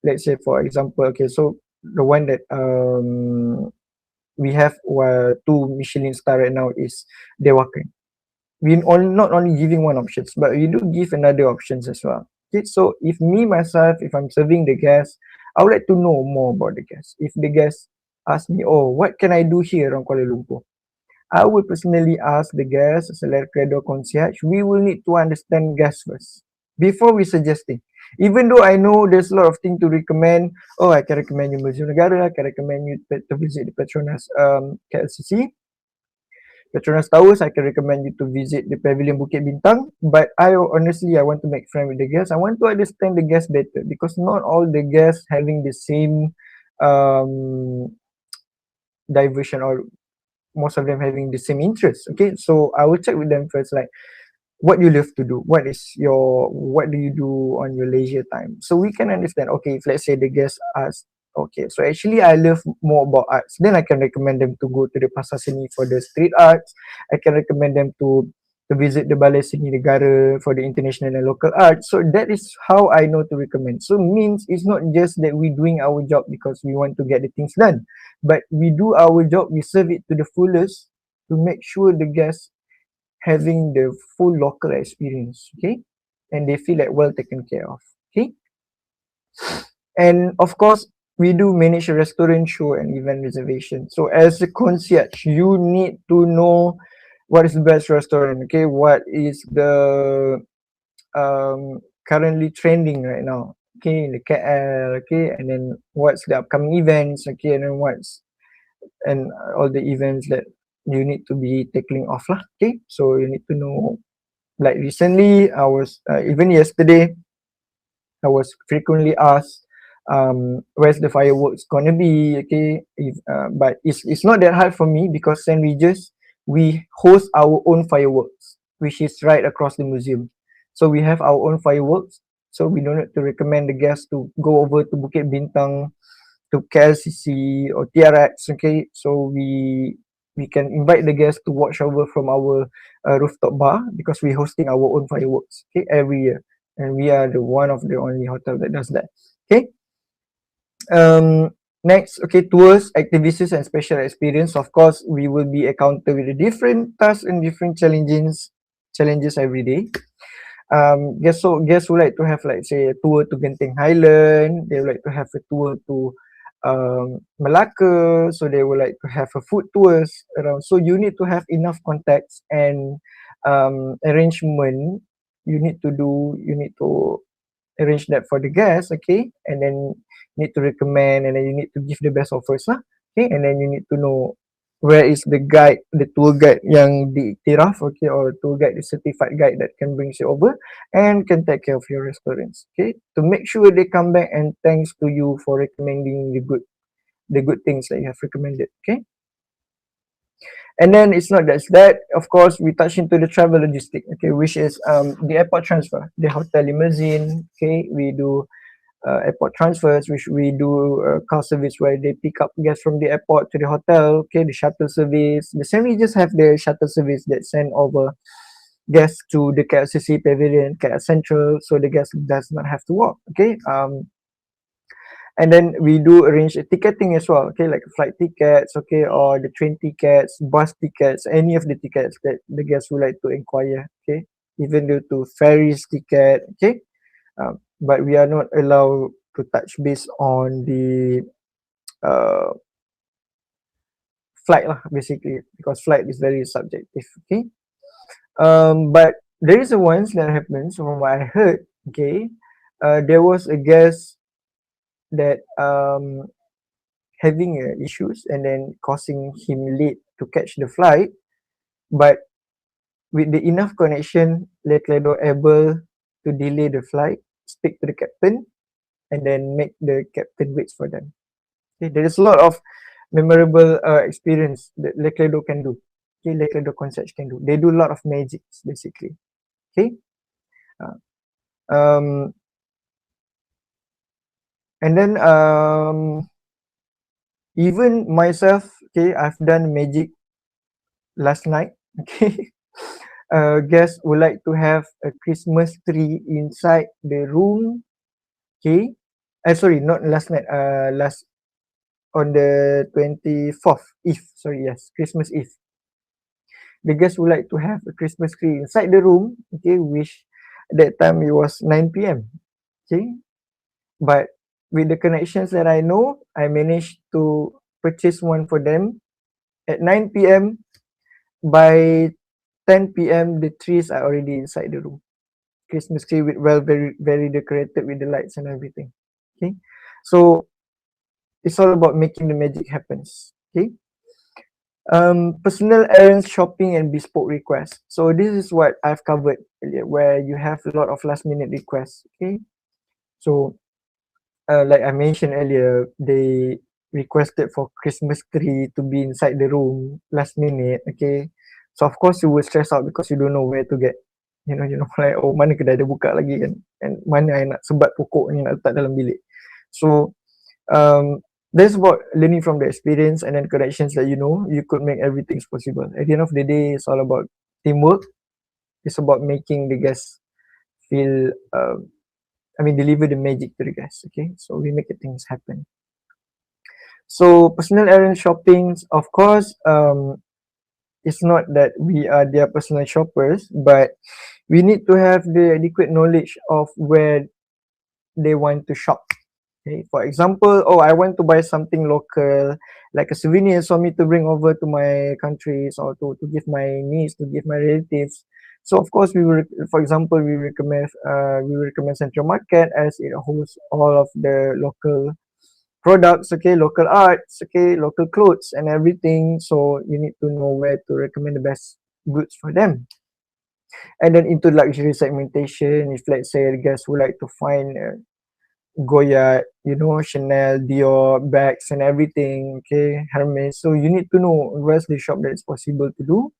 Let's say for example, okay, so the one that we have 2 Michelin star right now is Dewakan. Not only giving one options, but we do give another options as well. Okay, so if myself, if I'm serving the guests, I would like to know more about the guests. If the guests ask me, oh, what can I do here around Kuala Lumpur? I would personally ask the guests as a Leclerc concierge, we will need to understand guests first before we suggesting. Even though I know there's a lot of things to recommend, oh, I can recommend you Museum Negara, I can recommend you to visit the Petronas KLCC, Petronas Towers, I can recommend you to visit the Pavilion Bukit Bintang. But I honestly, I want to make friends with the guests. I want to understand the guests better because not all the guests having the same diversion or most of them having the same interests. Okay, so I will check with them first, like what you love to do, what do you do on your leisure time, so we can understand. Okay, if let's say the guest asks, okay, so actually I love more about arts, then I can recommend them to go to the Pasar Seni for the street arts. I can recommend them to visit the Balai Seni Negara for the international and local arts. So that is how I know to recommend. So means it's not just that we doing our job because we want to get the things done, but we do our job, we serve it to the fullest to make sure the guests having the full local experience, okay, and they feel like well taken care of. Okay, and of course we do manage a restaurant, show and event reservation. So as a concierge, you need to know what is the best restaurant, okay, what is the currently trending right now, okay, in the KL, okay, and then what's the upcoming events, okay, and then all the events that you need to be tackling off lah. Okay, so you need to know, like recently I was even yesterday I was frequently asked where's the fireworks gonna be, okay, but it's not that hard for me because St. Regis, we host our own fireworks which is right across the museum. So we have our own fireworks, so we don't need to recommend the guests to go over to Bukit Bintang, to KLCC or TRX, okay, so we can invite the guests to watch over from our rooftop bar because we're hosting our own fireworks, okay, every year, and we are the one of the only hotel that does that. Okay, next, okay, tours, activities and special experience. Of course, we will be encountered with the different tasks and different challenges every day. Guests would like to have, like, say, a tour to Genting Highland. They would like to have a tour to Malacca, so they would like to have a food tours around. So you need to have enough contacts and arrangement. You need to arrange that for the guests, okay, and then need to recommend, and then you need to give the best offers lah, okay, and then you need to know where is the tour guide yang diiktiraf, okay, or tour guide, the certified guide that can bring you over and can take care of your restaurants, okay, to make sure they come back and thanks to you for recommending the good things that you have recommended, okay. And then it's not just that, of course, we touch into the travel logistic, okay, which is the airport transfer, the hotel limousine, okay, we do airport transfers, which we do car service where they pick up guests from the airport to the hotel. Okay, the shuttle service. The same we just have the shuttle service that send over guests to the KLCC Pavilion, KL Central, so the guest does not have to walk. Okay, and then we do arrange ticketing as well. Okay, like flight tickets, okay, or the train tickets, bus tickets, any of the tickets that the guests would like to inquire. Okay, even though to ferries ticket. Okay, but we are not allowed to touch base on the uh, flight lah, basically, because flight is very subjective. Okay, but there is a once that happens from what I heard. Okay, there was a guest that having issues and then causing him late to catch the flight, but with the enough connection, Leclerc able to delay the flight, speak to the captain, and then make the captain wait for them. Okay, there is a lot of memorable experience that Leclerc can do. Okay, Leclerc Concierge can do. They do a lot of magics basically. Okay, and then even myself, okay, I've done magic last night. Okay, guests would like to have a Christmas tree inside the room. Okay, sorry, not last night. Last on the 24th Eve. Sorry, yes, Christmas Eve. The guests would like to have a Christmas tree inside the room. Okay, which at that time it was 9 p.m. Okay, but with the connections that I know, I managed to purchase one for them at 9 p.m. By 10 p.m. the trees are already inside the room. Christmas tree with very decorated with the lights and everything. Okay, so it's all about making the magic happens. Okay, personal errands, shopping, and bespoke requests. So this is what I've covered earlier, where you have a lot of last minute requests. Okay, so like I mentioned earlier, they requested for Christmas tree to be inside the room last minute. Okay, so of course you will stress out because you don't know where to get. You know like, oh, mana kedai dia buka lagi kan, and mana I nak sebat pokok ni nak letak dalam bilik. So that's about learning from the experience and then connections that you could make everything possible. At the end of the day, it's all about teamwork. It's about making the guests feel deliver the magic to the guests. Okay, so we make things happen. So personal errand shoppings, of course, it's not that we are their personal shoppers, but we need to have the adequate knowledge of where they want to shop. Okay, for example, oh, I want to buy something local, like a souvenir for me to bring over to my countries or to give my niece, to give my relatives. So of course we will, for example, we will recommend Central Market as it holds all of the local products, okay, local arts, okay, local clothes and everything. So you need to know where to recommend the best goods for them. And then into luxury segmentation, if let's say the guests would like to find Goya, Chanel, Dior bags and everything, okay, Hermes. So you need to know where's the shop that is possible to do.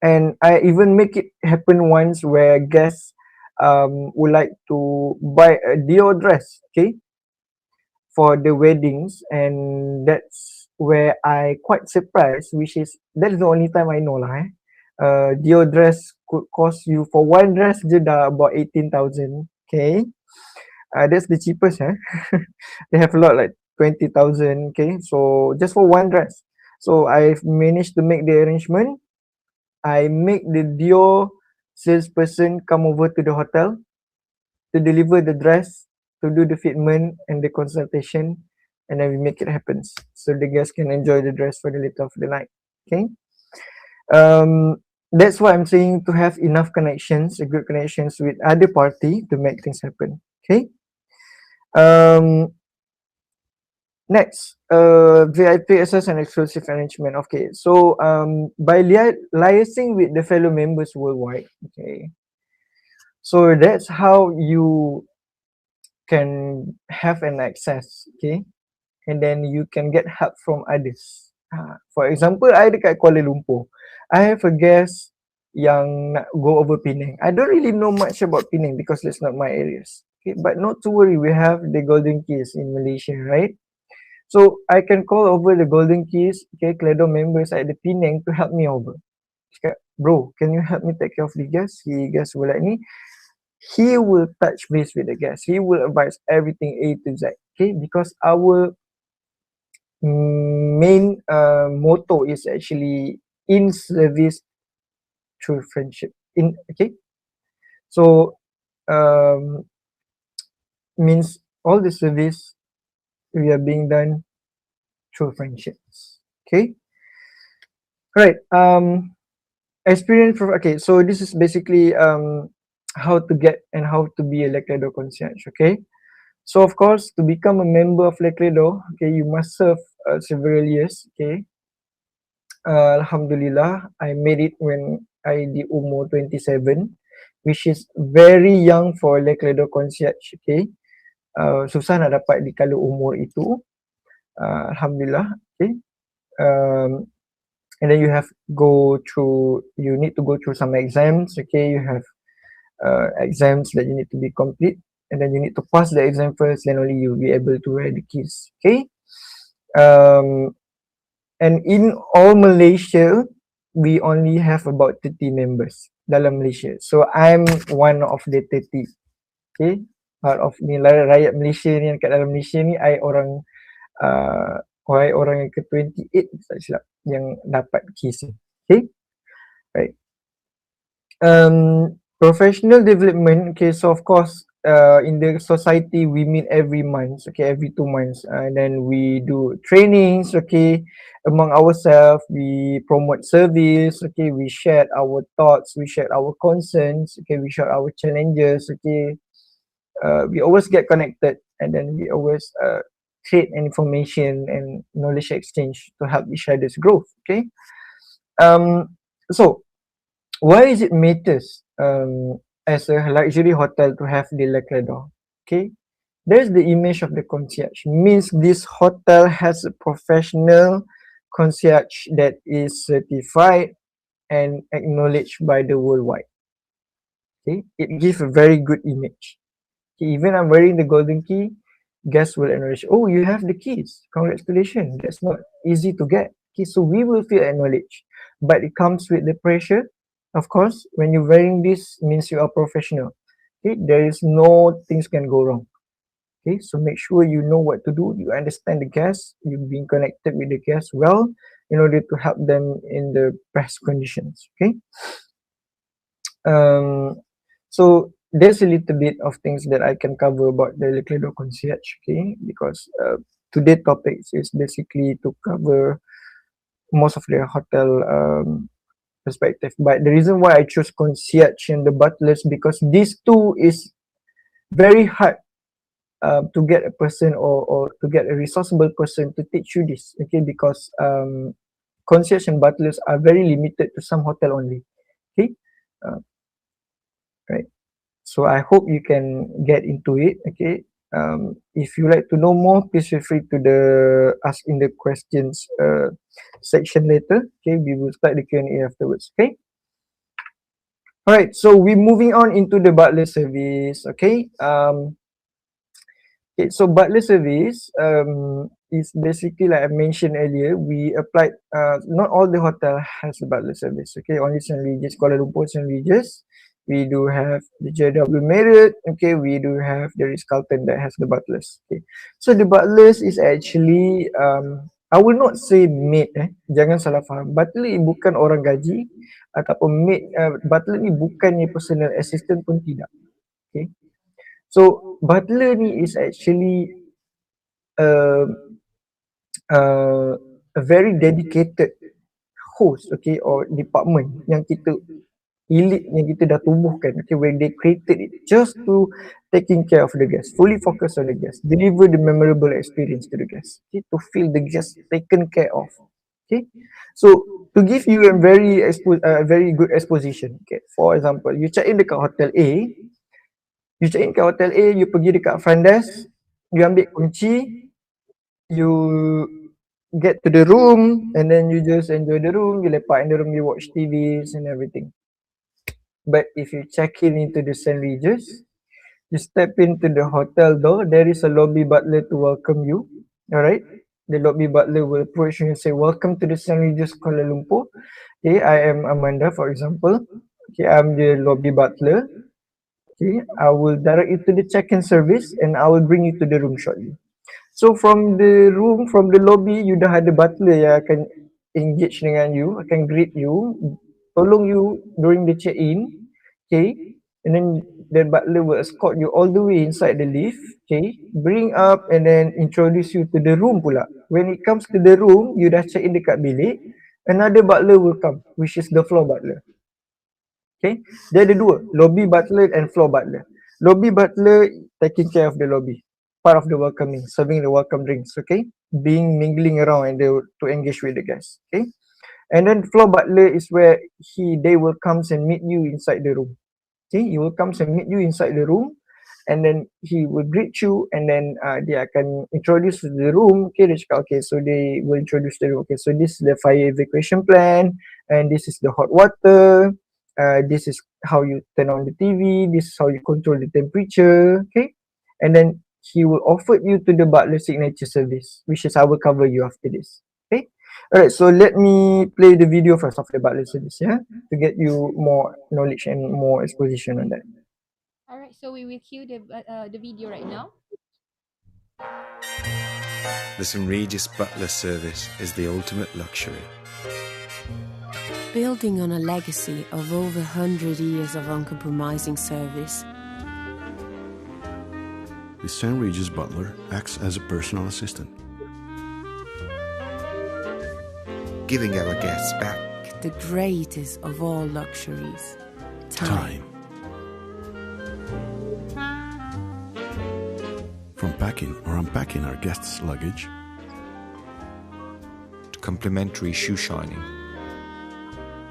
And I even make it happen once where guests would like to buy a Dior dress, okay, for the weddings, and that's where I quite surprised, which is that's the only time I know lah. Dior dress could cost you for one dress je dah about 18,000, okay. That's the cheapest, They have a lot like 20,000, okay. So just for one dress. So I've managed to make the arrangement. I make the Dior salesperson come over to the hotel to deliver the dress, to do the fitment and the consultation, and then we make it happen. So the guests can enjoy the dress for the later of the night. Okay. That's why I'm saying to have enough connections, good connections with other party to make things happen. Okay. Next, VIP access and exclusive arrangement. Okay, so by liaising with the fellow members worldwide, okay, so that's how you can have an access, okay, and then you can get help from others. For example, I dekat Kuala Lumpur, I have a guest yang nak go over Penang. I don't really know much about Penang because that's not my areas. Okay, but not to worry, we have the golden keys in Malaysia, right? So I can call over the golden keys, okay, Kledo members at the Penang to help me over. Cakap, bro, can you help me take care of the guests? He guest will like ni. He will touch base with the guest. He will advise everything A to Z. Okay, because our main motto is actually in service through friendship. In okay, so means all the service we are being done through friendships. Okay, right. Experience from okay. So this is basically how to get and how to be a Lecredo concierge. Okay. So of course, to become a member of Lecredo, okay, you must serve several years. Okay. Alhamdulillah, I made it when I di umur 27, which is very young for Lecredo concierge. Okay. Susah nak dapat di kala umur itu. Alhamdulillah. Okay. And then you need to go through some exams. Okay. You have exams that you need to be complete, and then you need to pass the exam first, then only you'll be able to wear the keys. Okay. And in all Malaysia, we only have about 30 members dalam Malaysia. So I'm one of the 30. Okay. Out of ni rakyat Malaysia ni kat dalam Malaysia ni, I orang yang ke-28 tak silap yang dapat keys ni. Okay. Right. Professional development. Okay, so of course in the society we meet every month, okay, every 2 months, and then we do trainings, okay, among ourselves. We promote service, okay, we share our thoughts, we share our concerns, okay, we share our challenges, okay. We always get connected, and then we always trade information and knowledge exchange to help each other's growth. Okay. So why is it matters as a luxury hotel to have the Lecredo? Okay, there's the image of the concierge. Means this hotel has a professional concierge that is certified and acknowledged by the worldwide. Okay, it gives a very good image. Okay, even I'm wearing the golden key, guests will acknowledge, oh, you have the keys, congratulations, that's not easy to get. Okay, so we will feel acknowledged, but it comes with the pressure. Of course, when you're wearing this, means you are professional. Okay, there is no things can go wrong. Okay, so make sure you know what to do, you understand the guests, you've been connected with the guests well in order to help them in the best conditions. Okay. So there's a little bit of things that I can cover about the Lecredo concierge, okay, because today's topics is basically to cover most of the hotel perspective. But the reason why I chose concierge and the butlers, because these two is very hard to get a person or to get a resourceable person to teach you this, okay, because concierge and butlers are very limited to some hotel only. Okay. Right. So I hope you can get into it. Okay. If you like to know more, please feel free to ask in the questions section later. Okay, we will start the Q&A afterwards. Okay. All right. So we're moving on into the butler service. Okay. Okay. So butler service is basically, like I mentioned earlier, we applied. Not all the hotel has a butler service. Okay, only St. Regis, Kuala Lumpur, St. Regis. We do have the JW Marriott. Okay, we do have the Ritz-Carlton that has the butlers. Okay, so the butlers is actually I will not say maid. Jangan salah faham. Butler ni bukan orang gaji ataupun maid. Butler ni bukannya personal assistant pun tidak. Okay, so butler ni is actually a very dedicated host, okay, or department yang kita elite yang kita dah tumbuhkan, okay, when they created it just to taking care of the guests, fully focus on the guests, deliver the memorable experience to the guests, okay, to feel the guests taken care of. Okay, so to give you a very good exposition, okay, for example, you check in dekat hotel A, you pergi dekat front desk, you ambil kunci, you get to the room, and then you just enjoy the room, you lepak in the room, you watch TVs and everything. But if you check in into the St. Regis, You step into the hotel door, there is a lobby butler to welcome you. Alright? The lobby butler will approach you and say, welcome to the St. Regis Kuala Lumpur. Okay, I am Amanda, for example. Okay, I'm the lobby butler. Okay, I will direct you to the check-in service and I will bring you to the room shortly. So from the room, from the lobby, you dah ada butler yang akan engage dengan you, akan greet you, tolong you during the check-in, okay? And then the butler will escort you all the way inside the lift, okay? Bring up and then introduce you to the room pula. When it comes to the room, you dah check in dekat bilik, another butler will come, which is the floor butler. Okay, dia ada dua, lobby butler and floor butler. Lobby butler taking care of the lobby, part of the welcoming, serving the welcome drinks, okay, being mingling around and to engage with the guests, okay. And then floor butler is where they will comes and meet you inside the room. Okay, he will comes and meet you inside the room, and then he will greet you, and then dia akan introduce the room. Okay, dia cakap, okay, so they will introduce the room. Okay, so this is the fire evacuation plan, and this is the hot water. This is how you turn on the TV. This is how you control the temperature. Okay, and then he will offer you to the butler signature service, which is I will cover you after this. Okay, alright. So let me play the video first of the butler service, yeah, to get you more knowledge and more exposition on that. Alright, so we will cue the video right now. The St. Regis Butler service is the ultimate luxury. Building on a legacy of over 100 years of uncompromising service, the St. Regis Butler acts as a personal assistant, giving our guests back the greatest of all luxuries, time. From packing or unpacking our guests' luggage, to complimentary shoe shining,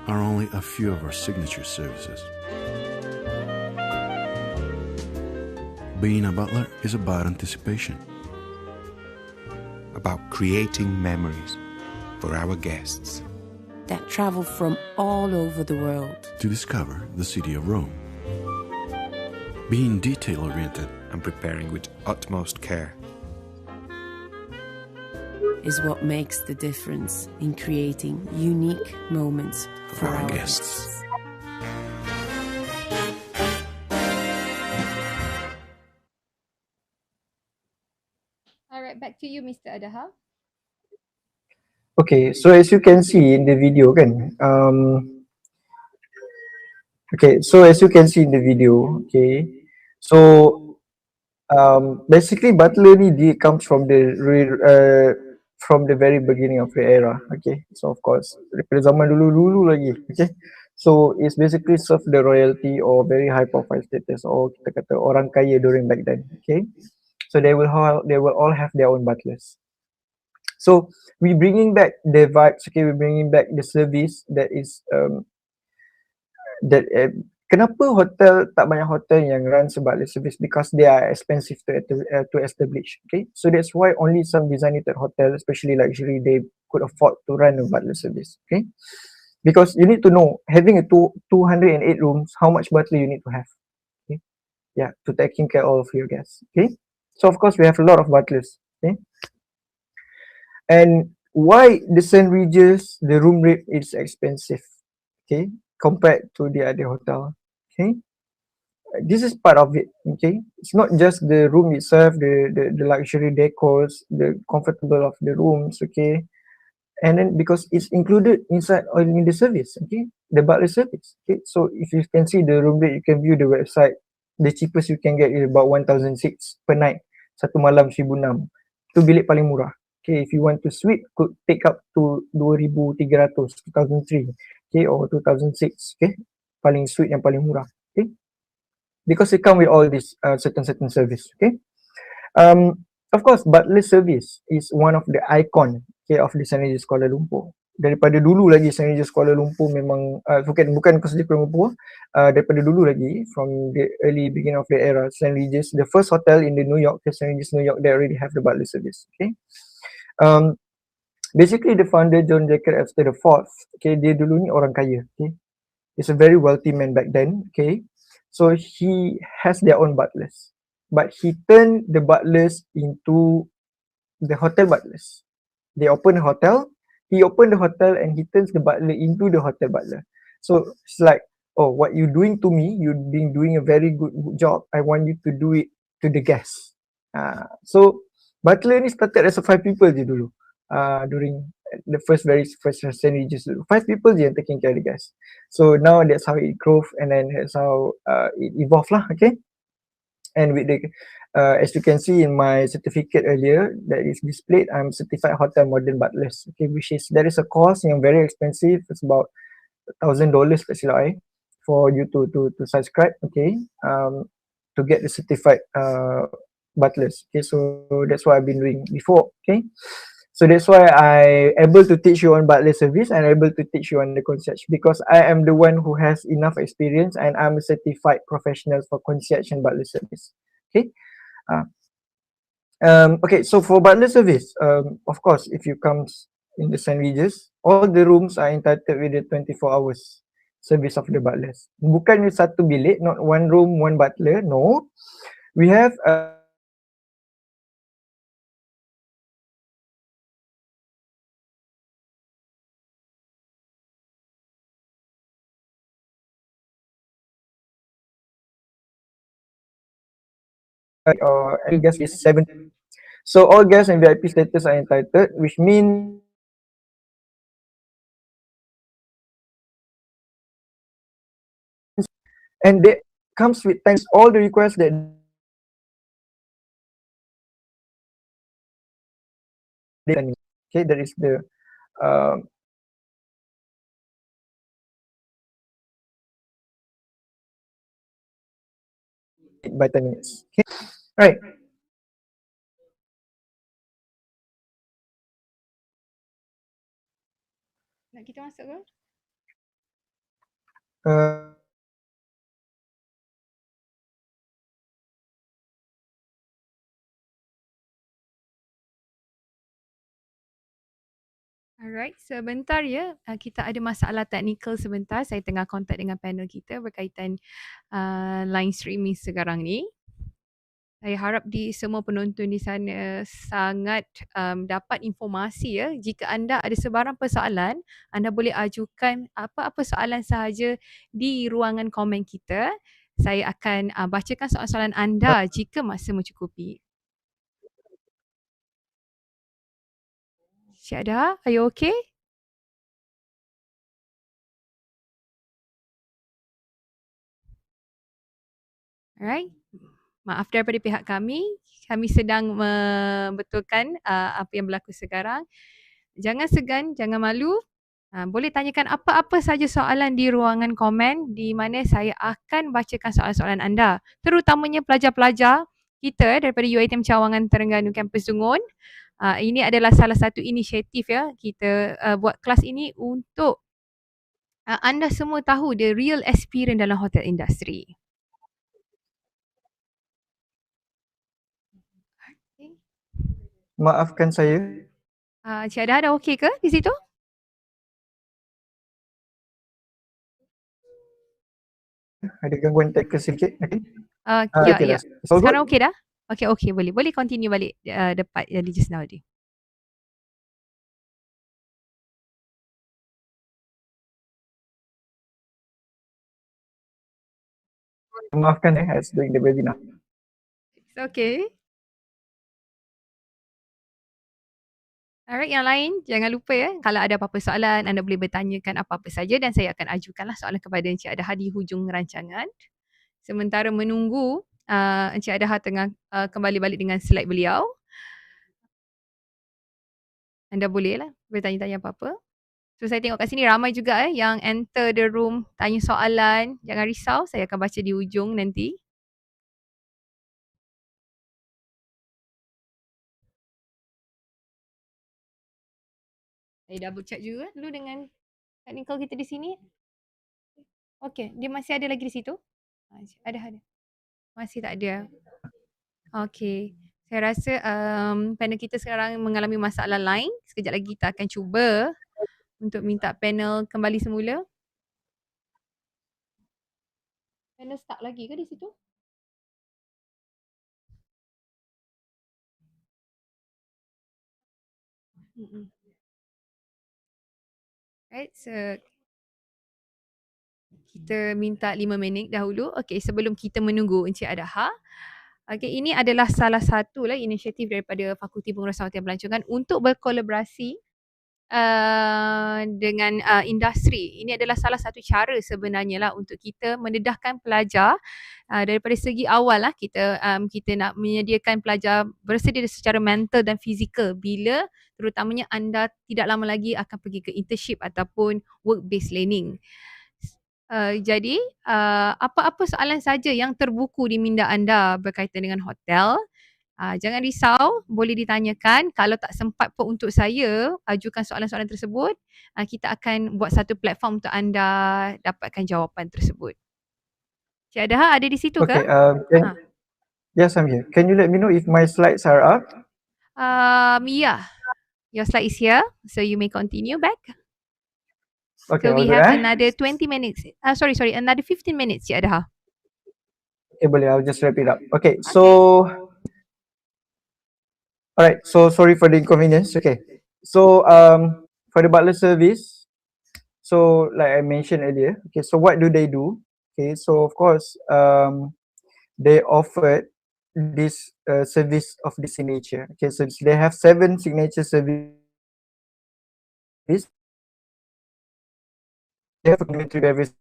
are only a few of our signature services. Being a butler is about anticipation, about creating memories for our guests that travel from all over the world to discover the city of Rome. Being detail-oriented and preparing with utmost care is what makes the difference in creating unique moments for our guests. Alright, back to you, Mr. Adha. Okay, so as you can see in the video kan, okay, so as you can see in the video, okay, so basically butler ni dia comes from the very beginning of the era, okay, so of course daripada zaman dulu lagi, okay, so it's basically serve the royalty or very high profile status or kita kata orang kaya during back then, okay, so they will all have their own butlers. So we bringing back the vibes, okay, we're bringing back the service that is kenapa hotel tak banyak hotel yang run butler service, because they are expensive to establish, okay, so that's why only some designated hotel, especially luxury, they could afford to run a butler service, okay, because you need to know, having a 208 rooms, how much butler you need to have, okay, yeah, to taking care of your guests, okay, so of course we have a lot of butlers, okay. And why the St. Regis, the room rate is expensive, okay, compared to the other hotel, okay. This is part of it, okay. It's not just the room itself, the luxury decors, the comfortable of the rooms, okay. And then because it's included inside or in the service, okay, the butler service, okay. So if you can see the room rate, you can view the website. The cheapest you can get is about 1,006 per night, satu malam 1,006. Itu bilik paling murah. Okay, if you want to suite, could take up to 2,300, 2003, okay, or 2006, okay, paling suite yang paling murah, okay, because it come with all this certain service, okay. Of course, butler service is one of the icon, okay, of the St. Regis Kuala Lumpur. Daripada dulu lagi St. Regis Kuala Lumpur memang bukan Concierge Kuala Lumpur, daripada dulu lagi, from the early beginning of the era, St. Regis, the first hotel in the New York, the St. Regis New York, they already have the butler service, okay. Basically the founder John Jacob Astor the fourth, okay, dia dulu ni orang kaya, okay, he's a very wealthy man back then, okay. So he has their own butlers, but he turned the butlers into the hotel butlers. They open a hotel, he opened the hotel and he turns the butler into the hotel butler. So it's like, oh, what you doing to me, you've been doing a very good job. I want you to do it to the guests. So butler ni started as a 5 people je dulu. During the very first St. Regis dulu. 5 people je yang taking care of the guests. So now that's how it grew and then that's how it evolved lah, okay? And with the as you can see in my certificate earlier that is displayed, I'm certified hotel modern butlers. Okay, which is there is a course yang very expensive. It's about $1,000 tak silap I for you to subscribe. Okay, to get the certified butlers. Okay, so that's what I've been doing before. Okay, so that's why I able to teach you on butler service and able to teach you on the concierge because I am the one who has enough experience and I'm a certified professional for concierge and butler service. Okay. Okay, so for butler service, of course, if you come in the St. Regis, all the rooms are entitled with the 24 hours service of the butlers. Bukan satu bilik, not one room, one butler. No, we have or every guest is 7. So all guests and VIP status are entitled, which means and they comes with thanks all the requests that they okay, that is the by 10 minutes. Okay, right. Nak kita masuk ke? Alright, sebentar ya. Kita ada masalah teknikal sebentar. Saya tengah kontak dengan panel kita berkaitan line streaming sekarang ni. Saya harap semua penonton di sana sangat dapat informasi ya. Jika anda ada sebarang persoalan, anda boleh ajukan apa-apa soalan sahaja di ruangan komen kita. Saya akan bacakan soalan-soalan anda jika masa mencukupi. Cik Adha, are you okay? Alright. Maaf daripada pihak kami sedang membetulkan apa yang berlaku sekarang. Jangan segan, jangan malu. Boleh tanyakan apa-apa saja soalan di ruangan komen di mana saya akan bacakan soalan-soalan anda. Terutamanya pelajar-pelajar kita daripada UiTM Cawangan Terengganu Kampus Dungun. Ini adalah salah satu inisiatif ya. Kita buat kelas ini untuk anda semua tahu the real experience dalam hotel industry. Maafkan saya. Cik Adha dah okey ke di situ? Ada gangguan teknikal sedikit. Okay. Ya, Okay ya. dah. It's all good? Sekarang okey dah? Okey, boleh. Boleh continue balik depan yang just now tadi. Maafkan as doing the webinar. It's okay. Alright, yang lain jangan lupa ya, kalau ada apa-apa soalan anda boleh bertanyakan apa-apa saja dan saya akan ajukanlah soalan kepada Encik Adha di hujung rancangan. Sementara menunggu Encik Adha tengah kembali balik dengan slide beliau. Anda bolehlah bertanya-tanya apa-apa. So saya tengok kat sini ramai juga yang enter the room tanya soalan. Jangan risau, saya akan baca di hujung nanti. Saya double check juga dulu dengan technical kita di sini. Okey, dia masih ada lagi di situ? Ada. Masih tak ada. Okey. Saya rasa panel kita sekarang mengalami masalah lain. Sekejap lagi kita akan cuba untuk minta panel kembali semula. Kena stuck lagi ke di situ? Right, so kita minta 5 minit dahulu. Okay, sebelum kita menunggu Encik Adha. Okay, ini adalah salah satu lah inisiatif daripada Fakulti Pengurusan Hotel Pelancongan untuk berkolaborasi dengan industri. Ini adalah salah satu cara sebenarnya lah untuk kita mendedahkan pelajar daripada segi awal lah kita nak menyediakan pelajar bersedia secara mental dan fizikal bila terutamanya anda tidak lama lagi akan pergi ke internship ataupun work-based learning. Jadi apa-apa soalan saja yang terbuku di minda anda berkaitan dengan hotel, jangan risau, boleh ditanyakan. Kalau tak sempat pun untuk saya ajukan soalan-soalan tersebut, kita akan buat satu platform untuk anda dapatkan jawapan tersebut. Cik Adha ada di situ ke? Okay, yes, I'm here. Can you let me know if my slides are up? Yeah, your slide is here, so you may continue back. Okay, So we all have good, another 20 minutes. Another 15 minutes, Cik Adha. Okay, boleh. I'll just wrap it up. Okay, so alright. So sorry for the inconvenience. Okay, so for the butler service, so like I mentioned earlier. Okay, so what do? Okay, so of course they offered this service of this signature. Okay, so they have 7 signature service. They have a complimentary beverage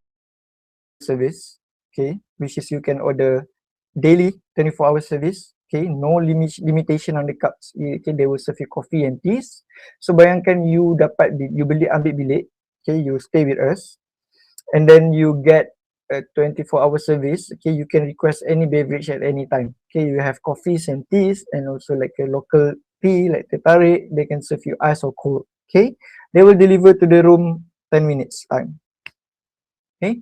service, okay, which is you can order daily 24-hour service, okay, no limitation on the cups. Okay, they will serve you coffee and teas. So bayangkan you ambil bilik, okay, you stay with us, and then you get a 24-hour service. Okay, you can request any beverage at any time. Okay, you have coffees and teas, and also like a local tea like teh tarik. They can serve you ice or cold. Okay, they will deliver to the room 10 minutes time. Okay,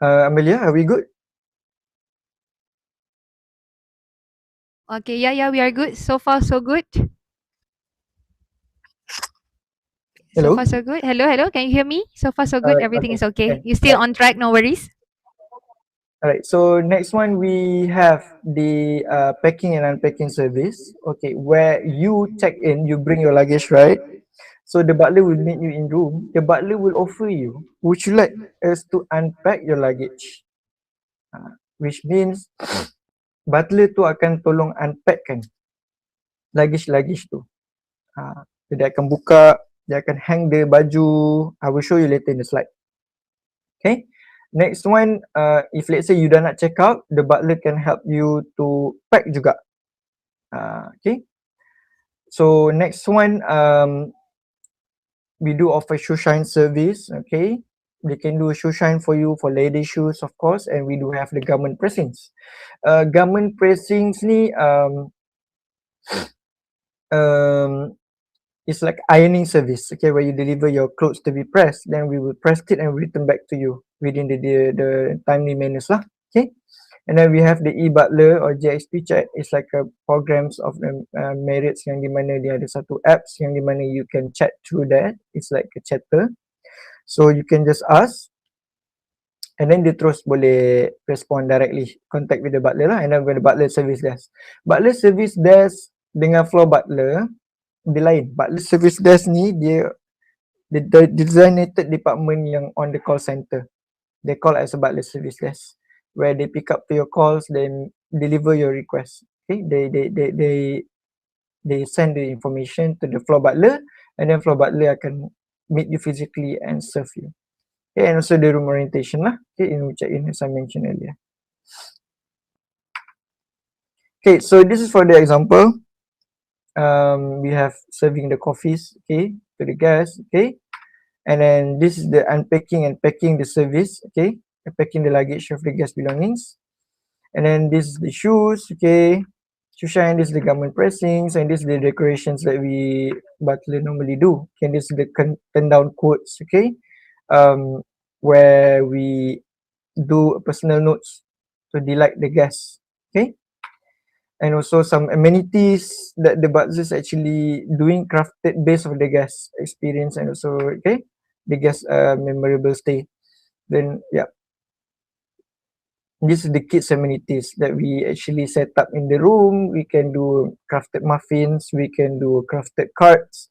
Amelia, are we good? Okay, yeah, we are good. So far, so good. Hello? So far, so good. Hello. Can you hear me? So far, so good. Everything is okay. You still on track? No worries. Alright, so next one we have the packing and unpacking service. Okay, where you check in, you bring your luggage, right? So the butler will meet you in room. The butler will offer you, would you like us to unpack your luggage? Which means butler tu akan tolong unpackkan luggage tu. Dia akan buka, dia akan hang the baju. I will show you later in the slide. Okay. Next one, if let's say you dah nak check out, the butler can help you to pack juga. Okay. So next one, we do offer shoe shine service. Okay. They can do a shoe shine for you for lady shoes, of course, and we do have the garment pressings. Garment pressings ni it's like ironing service. Okay, where you deliver your clothes to be pressed, then we will press it and return back to you within the timely manners lah. Okay, and then we have the e-butler or JXP chat. It's like a programs of merits yang di mana dia ada satu apps yang di mana you can chat through that. It's like a chatter, so you can just ask, and then dia terus boleh respond directly, contact with the butler lah. And then with the butler service desk dengan floor butler dia lain. Butler service desk ni dia designated department yang on the call center. They call as a butler service desk, where they pick up to your calls, then deliver your request. Okay, they send the information to the floor butler, and then floor butler akan meet you physically and serve you. Okay, and also the room orientation lah. Okay, in check-in as I mentioned earlier. Okay, so this is for the example. We have serving the coffees, okay, to the guests, okay, and then this is the unpacking and packing the service, okay, packing the luggage of the guest belongings, and then this is the shoes, okay, shoe shine, this is the garment pressings, and this is the decorations that we butler normally do. Okay, this is the turn down quotes, okay, where we do personal notes to delight the guests, okay. And also some amenities that the butler is actually doing crafted based on the guest experience and also, okay, the guest memorable stay. Then yeah, this is the kids amenities that we actually set up in the room. We can do crafted muffins, we can do crafted cards,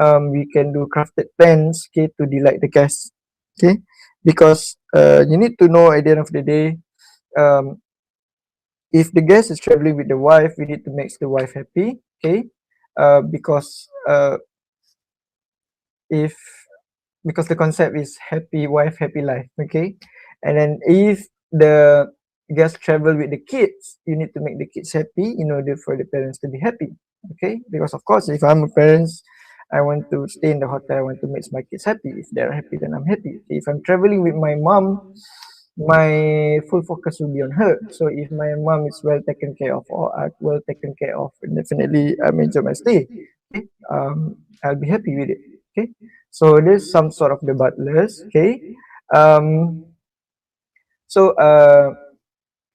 we can do crafted pens, okay, to delight the guests, okay, because you need to know at the end of the day, um, if the guest is traveling with the wife, we need to make the wife happy, okay, because if because the concept is happy wife, happy life, okay, and then if the guests travel with the kids, you need to make the kids happy in order for the parents to be happy, okay, because of course if I'm a parents, I want to stay in the hotel, I want to make my kids happy. If they're happy, then I'm happy. Okay, if I'm traveling with my mom, my full focus will be on her. So if my mom is well taken care of or well taken care of, definitely I'm enjoy my stay. Okay, I'll be happy with it. Okay, so there's some sort of the butlers. Okay, um, so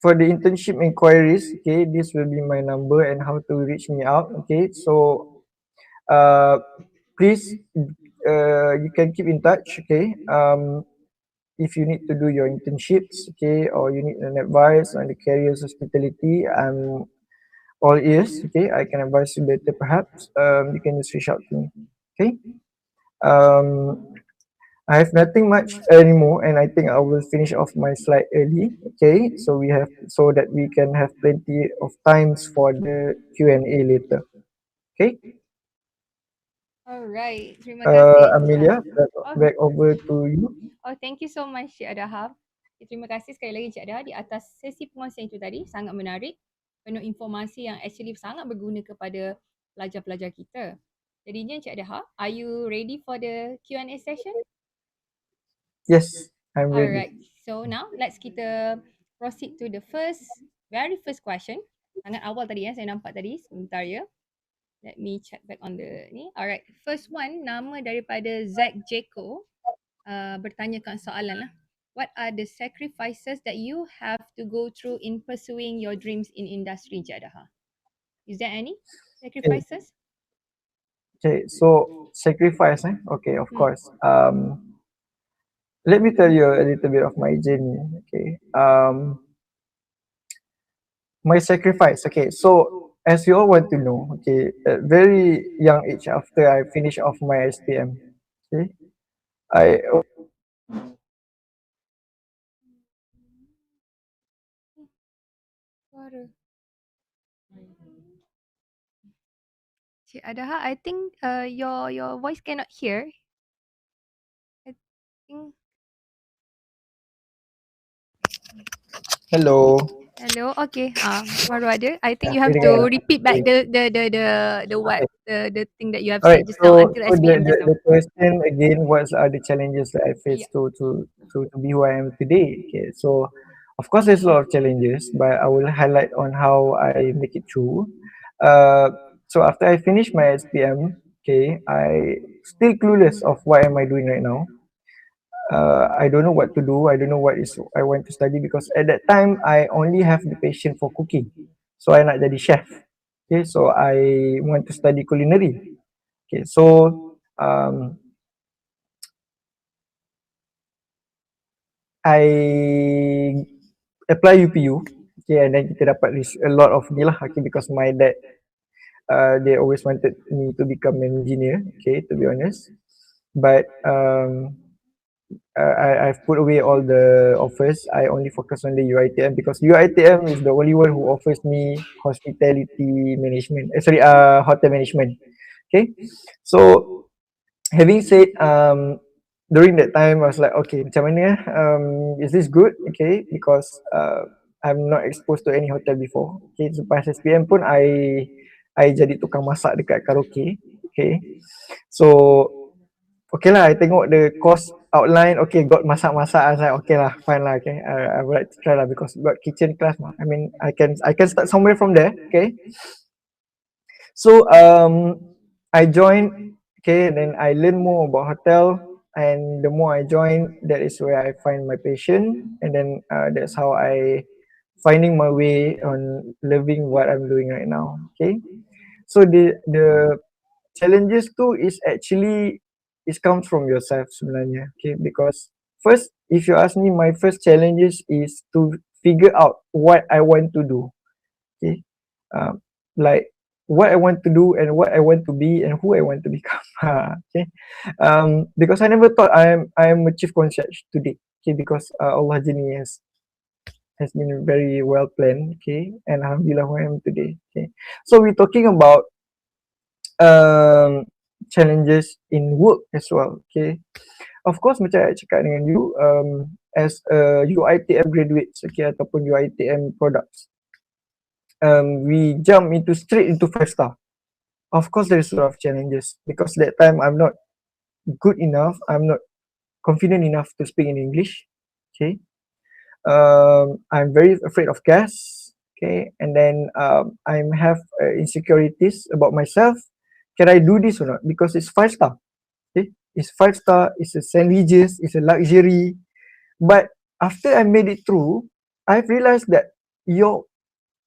for the internship inquiries, okay, this will be my number and how to reach me out. Okay, so uh, please you can keep in touch. Okay, if you need to do your internships, okay, or you need an advice on the careers hospitality, I'm all ears, okay, I can advise you better perhaps. You can just reach out to me, okay. um I have nothing much anymore, and I think I will finish off my slide early, okay, so we have so that we can have plenty of times for the Q&A later, okay. Alright, terima kasih. Amelia, Oh, back over to you. oh, thank you so much Cik Adha. Terima kasih sekali lagi Cik Adha di atas sesi penguasian itu tadi, sangat menarik, penuh informasi yang actually sangat berguna kepada pelajar-pelajar kita. Jadinya Cik Adha, are you ready for the Q&A session? Yes, I'm ready. Alright, so now let's kita proceed to the very first question. Sangat awal tadi saya nampak tadi, sebentar ya. Let me check back on the ni. Alright, first one, nama daripada Zack Jeko bertanyakan soalan lah. What are the sacrifices that you have to go through in pursuing your dreams in industry, Cik Adha? Is there any sacrifices? Okay, so sacrifice, okay, of course. Let me tell you a little bit of my journey. Okay, my sacrifice. Okay, so as you all want to know, okay, at very young age after I finish off my SPM, okay, I Suara. Cik Adha, I think your voice cannot hear. I think. hello. Hello, okay. Baru ada. I think you Yeah, have really to good. repeat back Okay. the what the thing that you have All right. said just now So, until so the, SPM the, just now. the question again, what are the challenges that I Yeah. faced to be who I am today? Okay. So, of course, there's a lot of challenges, but I will highlight on how I make it through. So after I finish my SPM, okay, I still clueless of what am I doing right now. I don't know what to do. I don't know what is I want to study because at that time I only have the passion for cooking. So I nak jadi chef. Okay, so I want to study culinary. Okay, so I apply UPU. Okay, and then kita dapat a lot of ni lah. Okay, because my dad, they always wanted me to become an engineer. Okay, to be honest, but I've put away all the offers. I only focus on the UITM because UITM is the only one who offers me hospitality management. Hotel management. Okay, so having said, during that time I was like, okay, macam mana? Is this good? Okay, because I'm not exposed to any hotel before. Okay, selepas SPM pun I jadi tukang masak dekat karaoke. Okay, so okay lah, I tengok the course outline, okay, got masak-masak, I was like, okay lah, fine lah, okay, I would like to try lah because got kitchen class mah. I mean, I can start somewhere from there, okay. So I joined, okay, and then I learn more about hotel, and the more I join, that is where I find my passion, and then that's how I finding my way on loving what I'm doing right now, okay. So the challenges too is actually it comes from yourself sebenarnya, okay, because first if you ask me, my first challenges is to figure out what I want to do. Okay, like what I want to do and what I want to be and who I want to become. Okay, because I never thought I am a chief concierge today. Okay, because Allah Jini has been very well planned. Okay, and Alhamdulillah who I am today. Okay, so we're talking about challenges in work as well. Okay, of course macam I cakap dengan you, as a UiTM graduates, okay, ataupun UiTM products, we jump straight into 5-star. Of course there's a lot of challenges because that time I'm not good enough, I'm not confident enough to speak in English. Okay, I'm very afraid of gas. Okay, and then I have insecurities about myself. Can I do this or not? Because it's 5-star. Okay, it's 5-star, it's a sandwiches, it's a luxury. But after I made it through, I've realized that your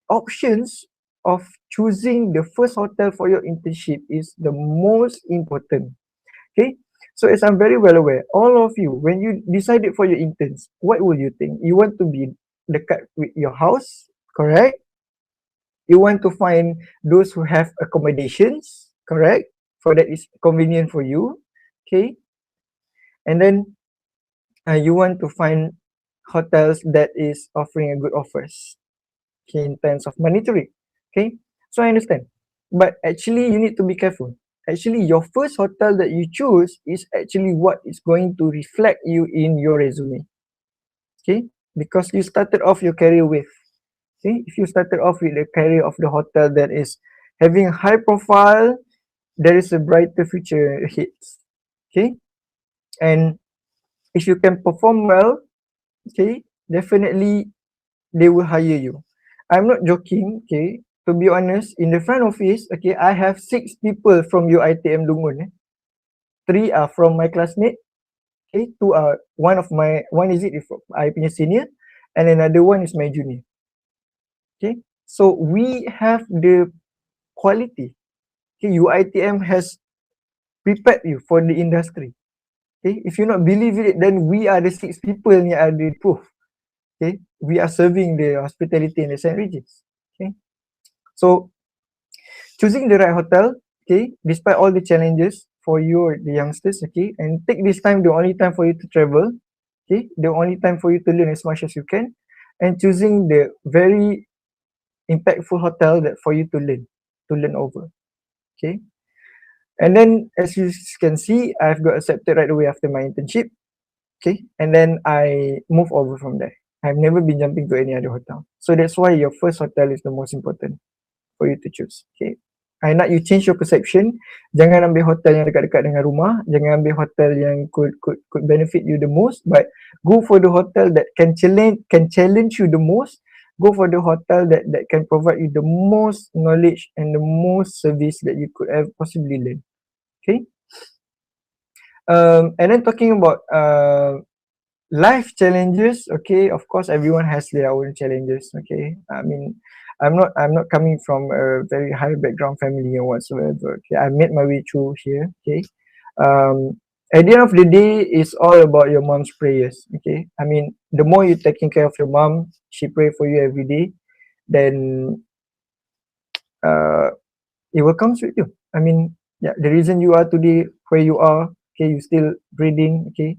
options of choosing the first hotel for your internship is the most important. Okay, so as I'm very well aware, all of you, when you decided for your interns, what will you think? You want to be dekat with your house, correct? You want to find those who have accommodations, correct? For that is convenient for you. Okay, and then you want to find hotels that is offering a good offers, okay, in terms of monetary. Okay, so I understand, but actually you need to be careful. Actually your first hotel that you choose is actually what is going to reflect you in your resume. Okay, because you started off your career with, okay, if you started off with the career of the hotel that is having a high profile, there is a brighter future ahead. Okay, and if you can perform well, okay, definitely they will hire you. I'm not joking. Okay, to be honest, in the front office, okay, I have 6 people from UiTM Lungun. 3 are from my classmate. Okay, 2 are one is I punya senior, and another one is my junior. Okay, so we have the quality. Okay, UiTM has prepared you for the industry. Okay, if you not believe it, then we are the 6 people yang ada proof. Okay, we are serving the hospitality in the St. Regis. Okay, so choosing the right hotel, okay, despite all the challenges for you, the youngsters, okay, and take this time, the only time for you to travel, okay, the only time for you to learn as much as you can, and choosing the very impactful hotel that for you to learn over. Okay, and then as you can see, I've got accepted right away after my internship. Okay, and then I move over from there. I've never been jumping to any other hotel. So that's why your first hotel is the most important for you to choose. Okay, I nak you change your perception. Jangan ambil hotel yang dekat-dekat dengan rumah. Jangan ambil hotel yang could benefit you the most. But go for the hotel that can challenge you the most. Go for the hotel that can provide you the most knowledge and the most service that you could have possibly learn. Okay. And then talking about life challenges, okay, of course everyone has their own challenges. Okay, I mean, I'm not coming from a very high background family or whatsoever. Okay, I made my way through here. Okay, at the end of the day, it's all about your mom's prayers. Okay, I mean, the more you're taking care of your mom, she pray for you every day, then it will come with you. I mean, yeah, the reason you are today where you are, okay, you still breathing, okay,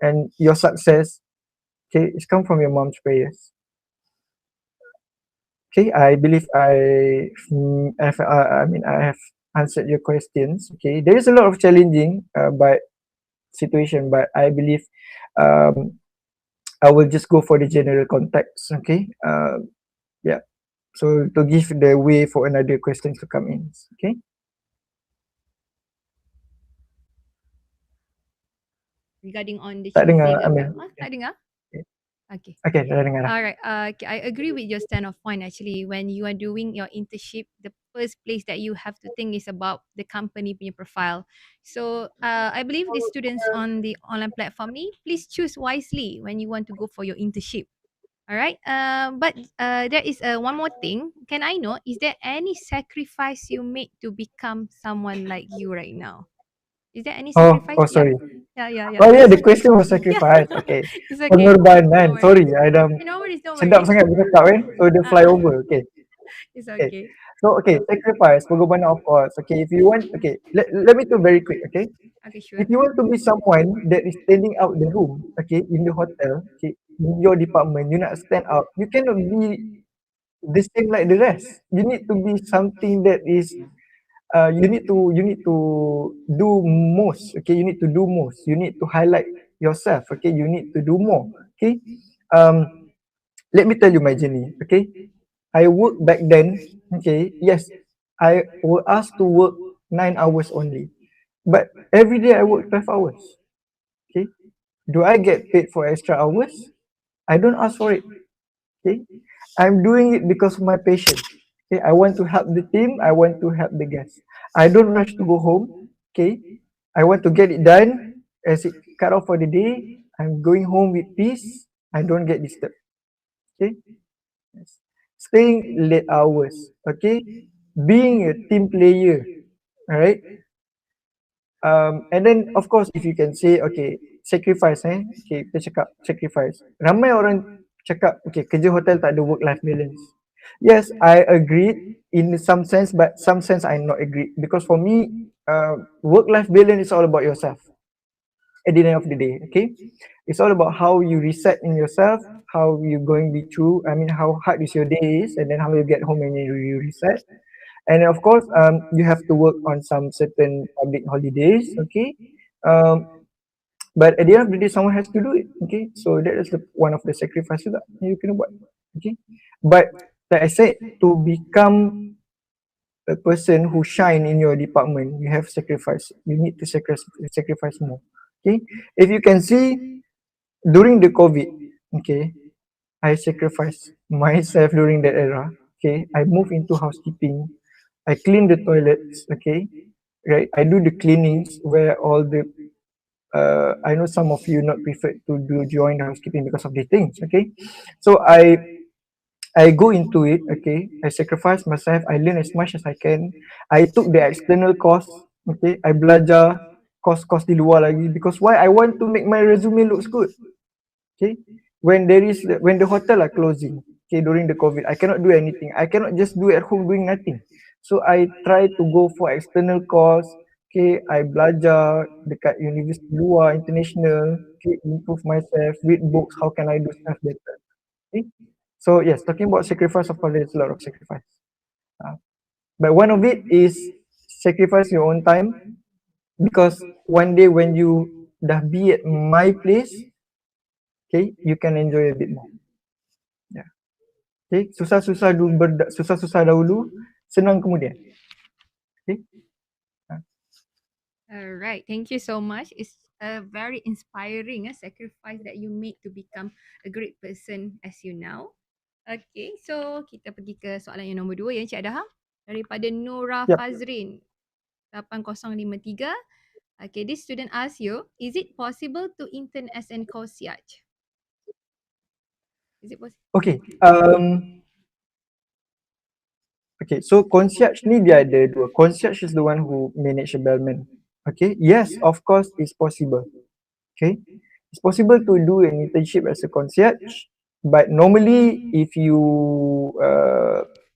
and your success, okay, it's come from your mom's prayers. Okay, I believe I have answered your questions. Okay, there is a lot of challenging but situation, but I believe I will just go for the general context. Okay, yeah, so to give the way for another questions to come in. Okay. Regarding on the Tak choosing dengar, Amel. tak dengar? Okay. Okay. Okay, dah dengar dah. Alright, okay, I agree with your stand of point actually. When you are doing your internship, the first place that you have to think is about the company punya profile. So I believe the students on the online platform ni, please choose wisely when you want to go for your internship. Alright, but there is one more thing. Can I know, is there any sacrifice you made to become someone like you right now? Is there any Oh, sacrifice? oh, sorry. Yeah. Oh yeah, It's the question was yeah. sacrifice. Okay. It's okay. No Pengorbanan. worries. Sorry, I dah No worries, no sedap worries. sangat bercakap kan. So dia fly over. Okay. It's Okay. okay. So okay, sacrifice, pengorbanan of course. Okay, if you want, okay, let me do very quick. Okay. Okay, sure. If you want to be someone that is standing out the room, okay, in the hotel, okay, in your department, you not stand out. You cannot be the same like the rest. You need to be something that is you need to do most. Okay, you need to do most. You need to highlight yourself. Okay, you need to do more. Okay. Um, let me tell you my journey. Okay, I work back then. Okay, yes, I was asked to work 9 hours only, but every day I work 12 hours. Okay, do I get paid for extra hours? I don't ask for it. Okay, I'm doing it because of my passion. Okay, I want to help the team. I want to help the guests. I don't rush to go home. Okay, I want to get it done as it cut off for the day. I'm going home with peace. I don't get disturbed. Okay, yes. Staying late hours. Okay, being a team player. All right. And then of course if you can say okay sacrifice okay kita cakap sacrifice. Ramai orang cakap okay kerja hotel tak ada work life balance. Yes, I agree in some sense, but some sense I not agree because for me, work life balance is all about yourself. At the end of the day, okay, it's all about how you reset in yourself, how you going be through. I mean, how hard is your days, and then how you get home and you reset. And of course, you have to work on some certain public holidays, okay. Um, but at the end of the day, someone has to do it, okay. So that is one of the sacrifices that you can buat, okay. But like I said, to become a person who shine in your department, you have sacrifice. You need to sacrifice more, okay. If you can see during the COVID, okay, I sacrificed myself during that era, okay. I moved into housekeeping. I clean the toilets, okay, right. I do the cleanings where all the I know some of you not preferred to do join the housekeeping because of these things, okay. So I go into it, okay. I sacrifice myself. I learn as much as I can. I took the external course, okay. I belajar course di luar lagi because why? I want to make my resume looks good, okay. When the hotel are closing, okay, during the COVID, I cannot do anything. I cannot just do at home doing nothing. So I try to go for external course, okay. I belajar dekat universiti luar, international, okay, improve myself, read books, how can I do stuff better, okay. So yes, talking about sacrifice, of course, there's a lot of sacrifice. But one of it is sacrifice your own time because one day when you dah be at my place, okay, you can enjoy a bit more. Yeah. Okay, susah-susah dahulu, senang kemudian. Okay. All right, thank you so much. It's a very inspiring sacrifice that you make to become a great person as you now. Okay, so kita pergi ke soalan yang nombor 2 ya Encik Adha. Daripada Nora Yep. Fazrin 8053. Okay, this student asks you, is it possible to intern as an concierge? Is it possible? Okay. Okay, so concierge ni dia ada dua. Concierge is the one who manage the bellman. Okay, yes, of course, it's possible. Okay, it's possible to do an internship as a concierge, but normally if you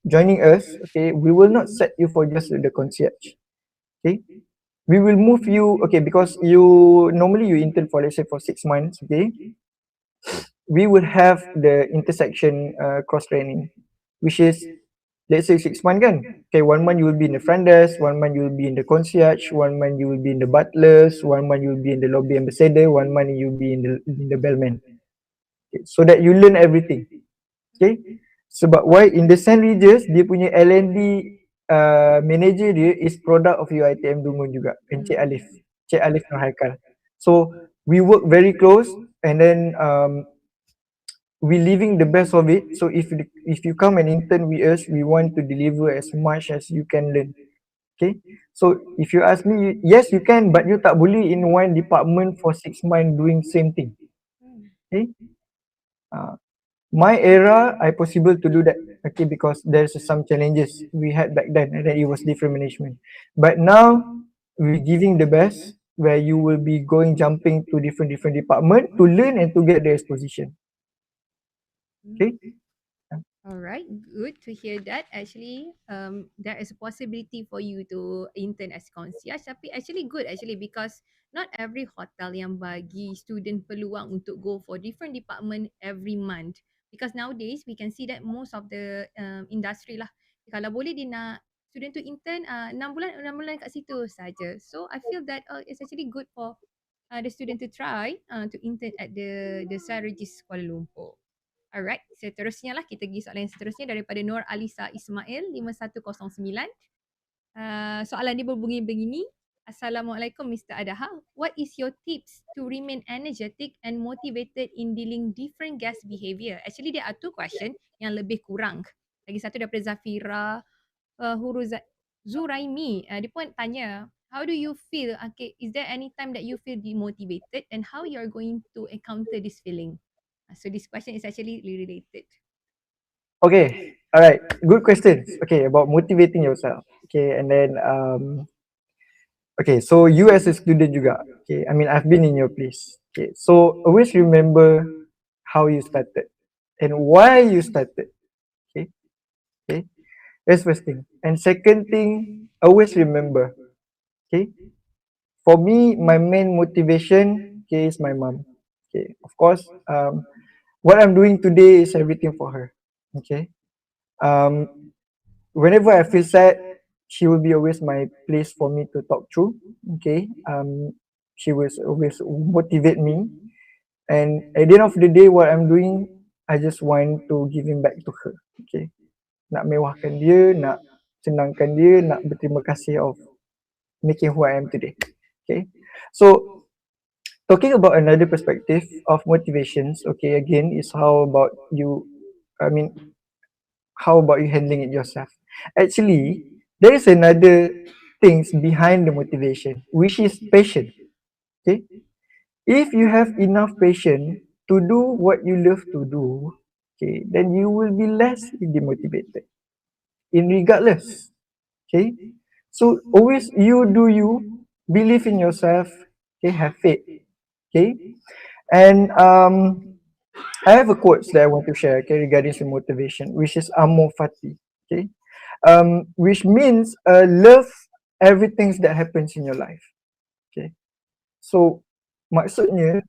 joining us, okay, we will not set you for just the concierge. Okay, we will move you, okay, because you normally you intern for let's say for 6 months, okay. We will have the intersection cross training, which is let's say 6 months kan. Okay, 1 month you will be in the front desk, 1 month you will be in the concierge, 1 month you will be in the butlers, 1 month you will be in the lobby ambassador, 1 month you will be in the bellman. Okay, so that you learn everything. Okay, sebab why in the St. Regis dia punya L&D manager dia is product of UiTM Dungun juga, Encik Alif, Cik Alif Nur Haikal. So we work very close and then we leaving the best of it. So if you come and intern with us, we want to deliver as much as you can learn. Okay, so if you ask me, yes you can, but you tak boleh in one department for 6 months doing same thing. Okay, my era I possible to do that, okay, because there's some challenges we had back then and then it was different management. But now we're giving the best, where you will be jumping to different department to learn and to get the exposition. Okay. Alright, good to hear that. Actually, there is a possibility for you to intern as concierge. Tapi actually good actually because not every hotel yang bagi student peluang untuk go for different department every month. Because nowadays we can see that most of the industry lah, kalau boleh dia nak student to intern 6 bulan kat situ saja. So I feel that it's actually good for the student to try to intern at the Regis Kuala Lumpur. Alright, seterusnya lah kita pergi soalan yang seterusnya daripada Nur Alisa Ismail 5109. Soalan dia berbunyi begini. Assalamualaikum Mr. Adha. What is your tips to remain energetic and motivated in dealing different guest behavior? Actually there are 2 question yang lebih kurang. Lagi satu daripada Zafira Zuraimi. Dia pun tanya, how do you feel? Okay, is there any time that you feel demotivated and how you are going to encounter this feeling? So this question is actually related. Okay, alright, good questions. Okay, about motivating yourself. Okay, and then okay, so you as a student juga. Okay, I mean I've been in your place. Okay, so always remember how you started and why you started. Okay, okay, that's first thing. And second thing, always remember. Okay, for me, my main motivation, okay, is my mom. Okay, of course, what I'm doing today is everything for her. Okay. Whenever I feel sad, she will be always my place for me to talk through. Okay. She will always motivate me. And at the end of the day, what I'm doing, I just want to give him back to her. Okay. Nak mewahkan dia, nak senangkan dia, nak berterima kasih of making who I am today. Okay. So talking about another perspective of motivations, okay, again, is how about you, how about you handling it yourself? Actually, there is another things behind the motivation, which is passion. Okay, if you have enough patience to do what you love to do, okay, then you will be less demotivated in regardless. Okay, so always you do you, believe in yourself, okay, have faith. Okay, and I have a quote that I want to share, okay, regarding the motivation, which is Amor Fati, okay, which means love everything that happens in your life. Okay, so maksudnya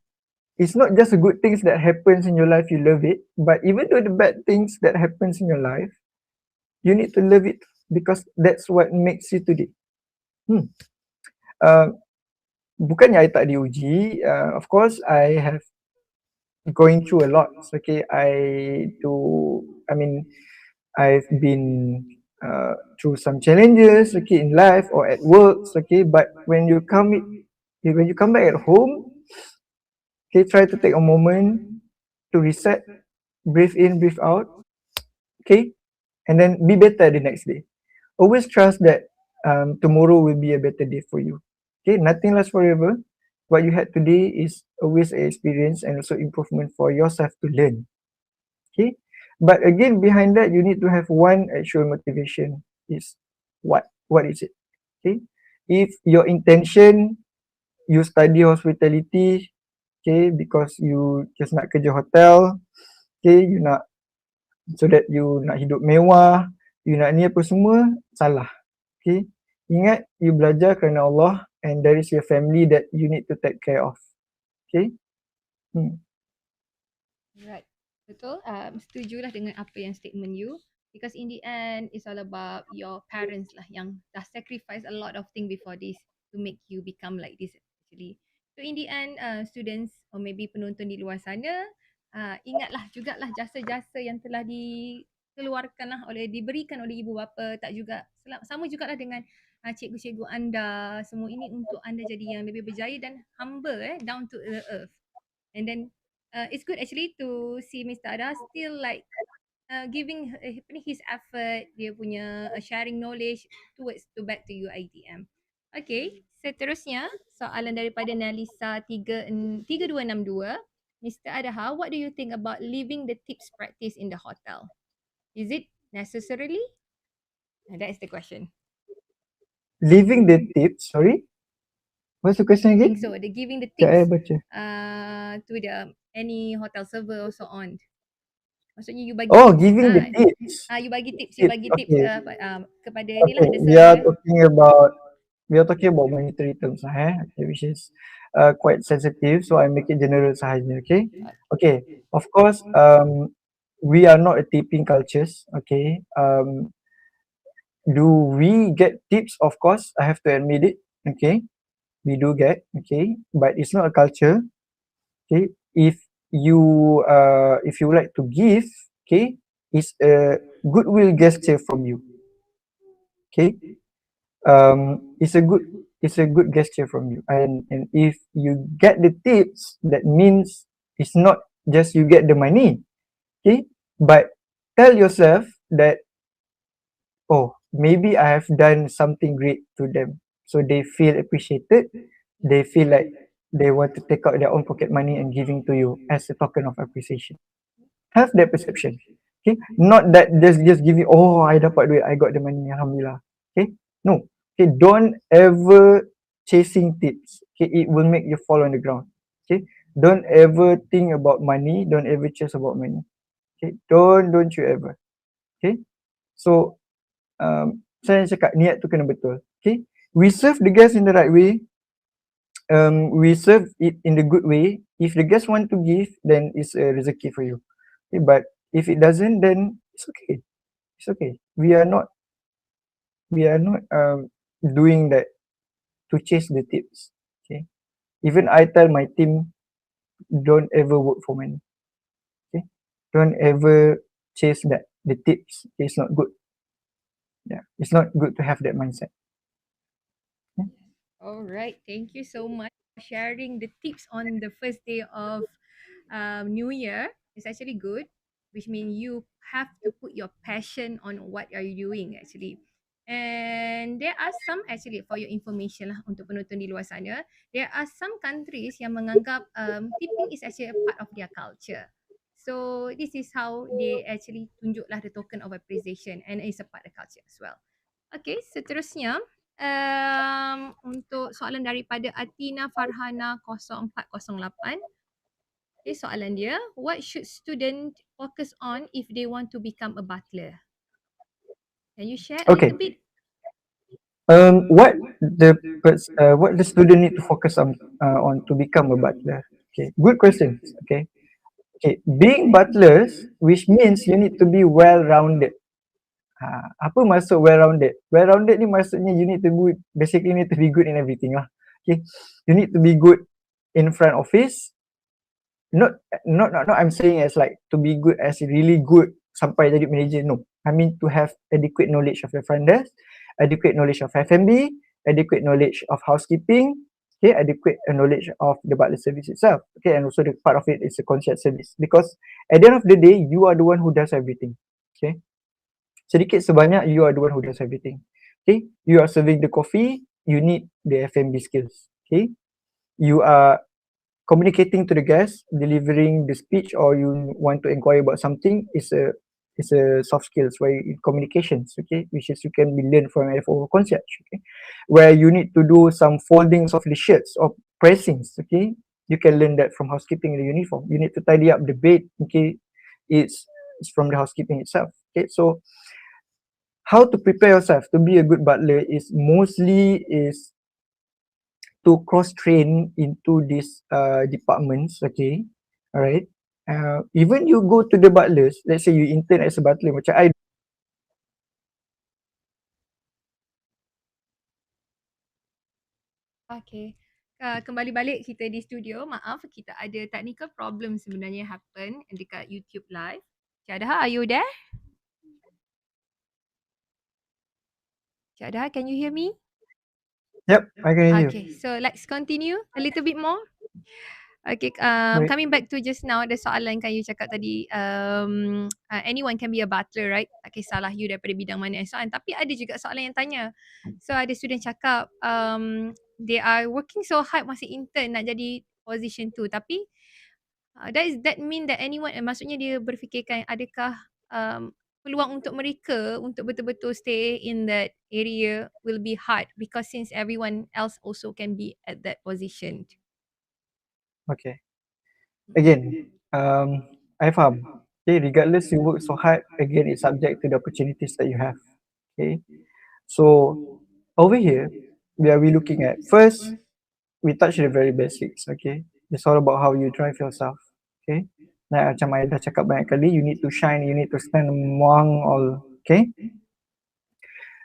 it's not just the good things that happens in your life you love it, but even though the bad things that happens in your life, you need to love it because that's what makes you today. Bukannya I tak diuji, of course I have going through a lot. Okay, I've been through some challenges, okay, in life or at work, okay, but when you come back at home, okay, try to take a moment to reset, breathe in, breathe out, okay, and then be better the next day. Always trust that tomorrow will be a better day for you. Okay, nothing lasts forever. What you had today is always an experience and also improvement for yourself to learn. Okay, but again, behind that, you need to have one actual motivation. Is what is it? Okay, if your intention, you study hospitality, okay, because you just nak kerja hotel, okay, you nak so that you nak hidup mewah, you nak ni apa semua, salah. Okay, ingat you belajar kerana Allah and there is your family that you need to take care of. Okay. Right. Betul. Setujulah dengan apa yang statement you. Because in the end, it's all about your parents lah yang dah sacrifice a lot of things before this to make you become like this actually. So in the end, students or maybe penonton di luar sana, ingatlah jugalah jasa-jasa yang telah dikeluarkan lah diberikan oleh ibu bapa, tak juga sama jugalah dengan cikgu-cikgu anda. Semua ini untuk anda jadi yang lebih berjaya dan humble, down to the earth. And then it's good actually to see Mr. Adha still like giving his effort, dia punya sharing knowledge to back to you ITM. Okay, seterusnya soalan daripada Nalisa 3262. Mr. Adha, what do you think about leaving the tips practice in the hotel? Is it necessarily? That is the question. Leaving the tips, sorry? What's the question I again? think so. They're giving the Sekejap tips baca. to the any hotel server or so on. Maksudnya you bagi Oh, giving the tips. you bagi tips Okay. kepada ni lah, Okay, the we are server. talking about monetary terms lah, okay, which is quite sensitive, so I make it general sahaja, okay? Okay, of course, we are not a tipping cultures, okay? Do we get tips? Of course, I have to admit it, okay? We do get, okay, but it's not a culture, okay? If you would like to give, okay, it's a goodwill gesture from you, okay? It's a good gesture from you, and if you get the tips, that means it's not just you get the money, okay, but tell yourself that, oh, maybe I have done something great to them, so they feel appreciated, they feel like they want to take out their own pocket money and giving to you as a token of appreciation. Have that perception, okay, not that just give you, oh, I dapat duit, I got the money, alhamdulillah, okay, no, okay, don't ever chasing tips, okay, it will make you fall on the ground, okay, don't ever think about money, don't ever chase about money, okay, don't you ever, okay. So saya cakap niat tu kena betul, okay, we serve the guest in the right way, we serve it in the good way. If the guest want to give, then it's a rezeki for you, okay, but if it doesn't, then it's okay, it's okay. We are not doing that to chase the tips, okay. Even I tell my team, don't ever work for money, okay, don't ever chase that the tips, okay? It's not good, yeah, it's not good to have that mindset. All right, thank you so much for sharing the tips on the first day of New Year. It's actually good, which means you have to put your passion on what are you doing actually. And there are some, actually for your information lah untuk penonton di luar sana, there are some countries yang menganggap tipping is actually a part of their culture. So this is how they actually tunjuklah the token of appreciation, and it's a part of culture as well. Okay, seterusnya untuk soalan daripada Atina Farhana 0408. Okay, soalan dia, what should student focus on if they want to become a butler? Can you share a Okay. little bit? What the student need to focus on to become a butler? Okay, good question. Okay, being butlers, which means you need to be well-rounded. Apa maksud well-rounded? Well-rounded ni maksudnya you need to be good in everything lah. Okay, you need to be good in front office. Not I'm saying as like to be good as really good sampai jadi manager. No, I mean to have adequate knowledge of the front desk, adequate knowledge of F&B, adequate knowledge of housekeeping, okay, adequate knowledge of the butler service itself, okay, and also the part of it is the concierge service, because at the end of the day you are the one who does everything, okay. Sedikit sebanyak you are the one who does everything, okay. You are serving the coffee, you need the F&B skills, okay. You are communicating to the guest, delivering the speech, or you want to inquire about something, is a soft skills where in communications, okay, which is you can be learned from FO concierge, okay, where you need to do some foldings of the shirts or pressings, okay, you can learn that from housekeeping in the uniform. You need to tidy up the bed, okay, it's from the housekeeping itself, okay. So how to prepare yourself to be a good butler is mostly to cross-train into these departments, okay, alright. Even you go to the butlers, let's say you intern as a butler, macam I. Okay, kembali balik kita di studio. Maaf, kita ada technical problem sebenarnya happen dekat YouTube live. Cik Adha, are you there? Cik Adha, can you hear me? Yep, I can hear you. Okay, so let's continue a little bit more. Okay, Right. coming back to just now, the soalan kan you cakap tadi, anyone can be a butler, right? Tak kisahlah you daripada bidang mana and so on. Tapi ada juga soalan yang tanya. So ada student cakap, they are working so hard masih intern nak jadi position tu. Tapi that mean that anyone, maksudnya dia berfikirkan adakah peluang untuk mereka untuk betul-betul stay in that area will be hard because since everyone else also can be at that position. Okay. Again, I faham. Okay, regardless you work so hard, again it's subject to the opportunities that you have. Okay. So over here, we looking at first we touch the very basics. Okay. It's all about how you drive yourself. Okay. Like macam I dah cakap banyak kali, you need to shine, you need to stand among all. Okay.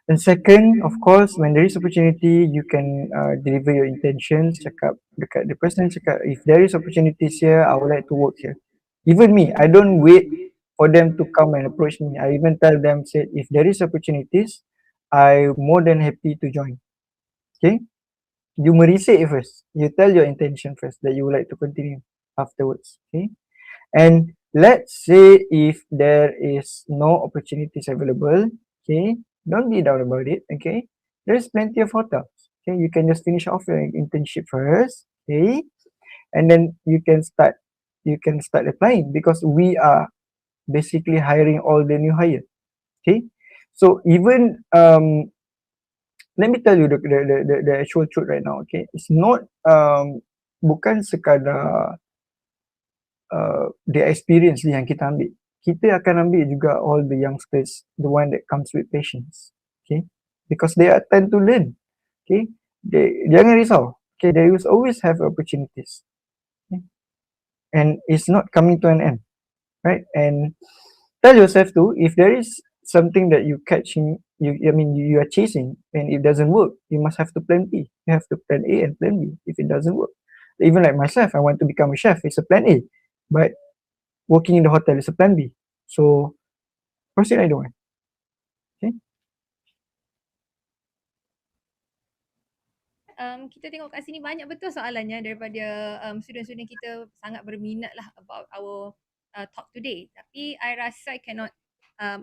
And second, of course, when there is opportunity, you can deliver your intentions. Cakap dekat the person, cakap if there is opportunities here, I would like to work here. Even me, I don't wait for them to come and approach me. I even tell them, say, if there is opportunities, I'm more than happy to join. Okay, you merisik first. You tell your intention first that you would like to continue afterwards. Okay, and let's say if there is no opportunities available, okay, don't be down about it, okay. There's plenty of hotels. Okay, you can just finish off your internship first, okay, and then you can start applying because we are basically hiring all the new hire. Okay. So even let me tell you the actual truth right now, okay. It's not bukan sekadar the experience yang kita ambil. Kita akan ambil juga all the youngsters, the one that comes with patience. Okay. Because they are tend to learn. Okay. Jangan risau. Okay. They will always have opportunities. Okay. And it's not coming to an end. Right. And tell yourself too, if there is something that you catching, you are chasing and it doesn't work, you must have to plan B. You have to plan A and plan B if it doesn't work. Even like myself, I want to become a chef. It's a plan A. But working in the hotel is a plan B. So proceed either way. Okay. Kita tengok kat sini banyak betul soalannya daripada student-student kita sangat berminat lah about our talk today. Tapi I rasa I cannot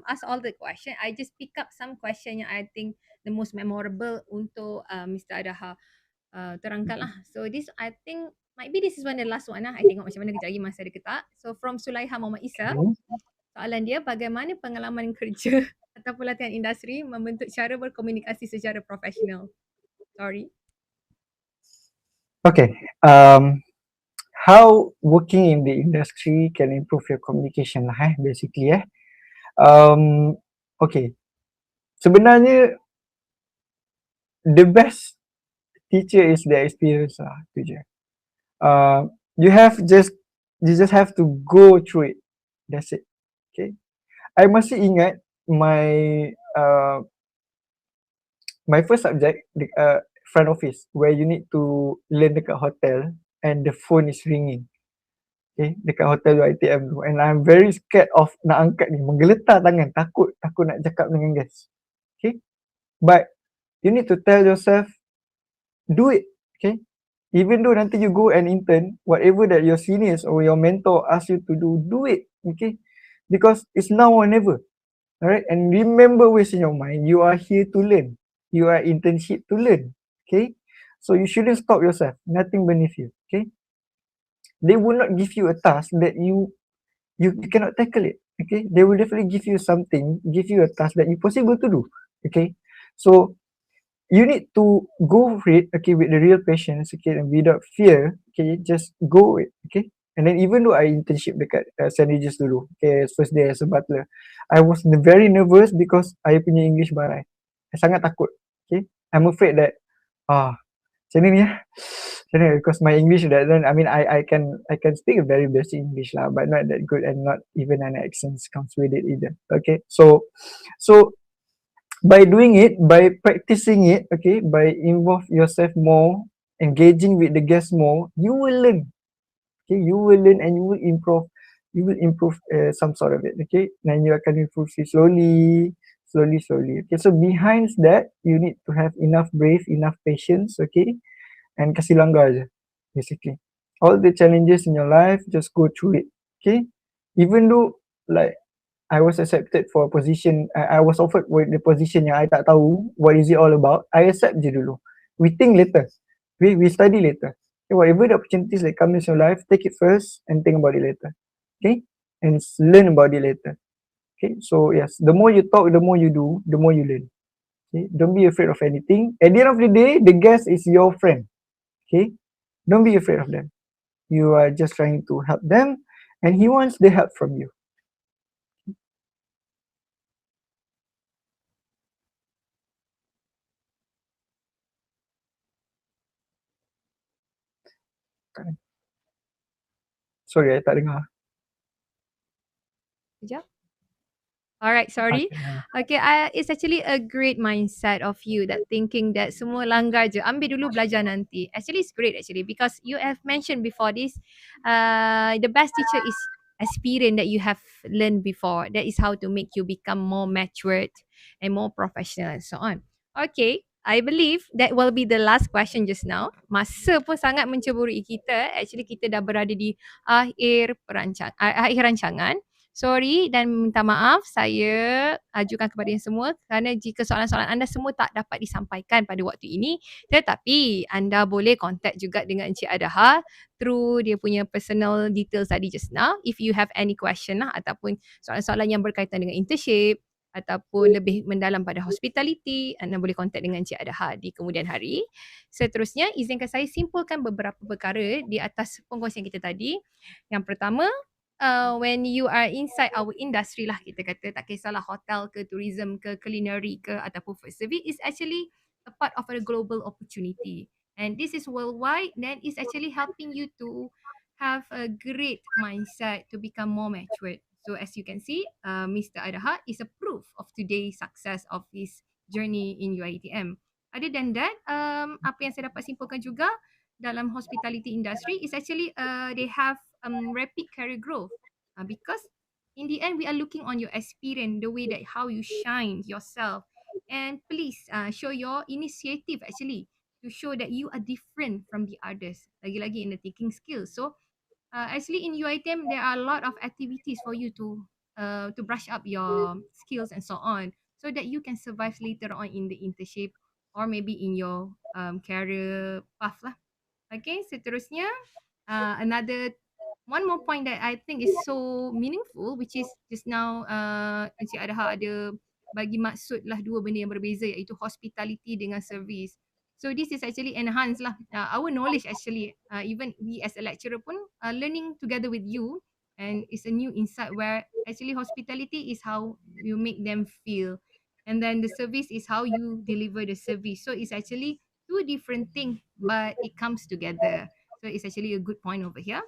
ask all the question. I just pick up some question yang I think the most memorable untuk Mr. Adha terangkan lah. So this I think might be this is one of the last one lah. I tengok macam mana kejap lagi masa ada ke tak. So from Sulaiha Muhammad Isa, soalan dia, bagaimana pengalaman kerja atau pelatihan industri membentuk cara berkomunikasi secara profesional? Sorry. Okay. How working in the industry can improve your communication lah basically okay. Sebenarnya the best teacher is the experience lah tu je. You just have to go through it. That's it. Okay. I masih ingat my first subject front office where you need to learn dekat hotel and the phone is ringing. Okay, dekat hotel HTM tu, and I'm very scared of nak angkat ni, menggeletar tangan, takut nak cakap dengan guest. Okay, but you need to tell yourself, do it. Okay, even though nanti you go and intern, whatever that your seniors or your mentor ask you to do it. Okay, because it's now or never. Alright, and remember what's in your mind, you are here to learn. You are internship to learn. Okay, so you shouldn't stop yourself. Nothing beneath you. Okay, they will not give you a task that you cannot tackle it. Okay, they will definitely give you a task that you possible to do. Okay, so you need to go for it. Okay, with the real patience. Okay, and without fear. Okay, just go it. Okay, and then even though I internship dekat St. Regis dulu, okay, first day as a butler, I was very nervous because I punya English barai. I sangat takut. Okay, I'm afraid that macam ni because my English that then I can speak a very basic English lah, but not that good and not even an accent comes with it either. Okay, so by doing it, by practicing it, okay, by involve yourself more, engaging with the guests more, you will learn. Okay, you will learn and you will improve. You will improve some sort of it. Okay, then you akan improve slowly. Okay, so behind that, you need to have enough brave, enough patience. Okay, and kasih langgar je, basically. All the challenges in your life, just go through it. Okay, even though like I was accepted for a position, I was offered with the position yang I tak tahu what is it all about, I accept je dulu. We think later. We study later. Okay, whatever the opportunities that come in your life, take it first and think about it later. Okay, and learn about it later. Okay, so yes, the more you talk, the more you do, the more you learn. Okay, don't be afraid of anything. At the end of the day, the guest is your friend. Okay, don't be afraid of them. You are just trying to help them, and he wants the help from you. Sorry, I tak dengar. Sekejap. Alright, sorry. Okay, it's actually a great mindset of you that thinking that semua langgar je, ambil dulu belajar nanti. Actually, it's great actually because you have mentioned before this, the best teacher is experience that you have learned before. That is how to make you become more matured and more professional and so on. Okay, I believe that will be the last question just now. Masa pun sangat menceburui kita. Actually, kita dah berada di akhir rancangan. Sorry dan minta maaf saya ajukan kepada yang semua kerana jika soalan-soalan anda semua tak dapat disampaikan pada waktu ini, tetapi anda boleh contact juga dengan Encik Adha through dia punya personal details tadi just now. If you have any question lah ataupun soalan-soalan yang berkaitan dengan internship ataupun lebih mendalam pada hospitality, anda boleh contact dengan Encik Adha di kemudian hari. Seterusnya, izinkan saya simpulkan beberapa perkara di atas perkongsian kita tadi. Yang pertama, when you are inside our industry lah, kita kata tak kisahlah hotel ke, tourism ke, culinary ke ataupun food service, is actually a part of a global opportunity. And this is worldwide, then it's actually helping you to have a great mindset to become more matured. So as you can see, Mr. Adha is a proof of today's success of his journey in UiTM. Other than that, apa yang saya dapat simpulkan juga dalam hospitality industry is actually they have rapid career growth because in the end we are looking on your experience, the way that how you shine yourself, and please show your initiative actually to show that you are different from the others, lagi-lagi in the thinking skills. So actually in UiTM there are a lot of activities for you to brush up your skills and so on, so that you can survive later on in the internship or maybe in your career path lah. Okay, seterusnya another one more point that I think is so meaningful, which is just now Encik Adha ada bagi maksud lah dua benda yang berbeza, iaitu hospitality dengan service. So this is actually enhance lah our knowledge actually, even we as a lecturer pun learning together with you, and it's a new insight where actually hospitality is how you make them feel, and then the service is how you deliver the service. So it's actually two different things, but it comes together. So it's actually a good point over here.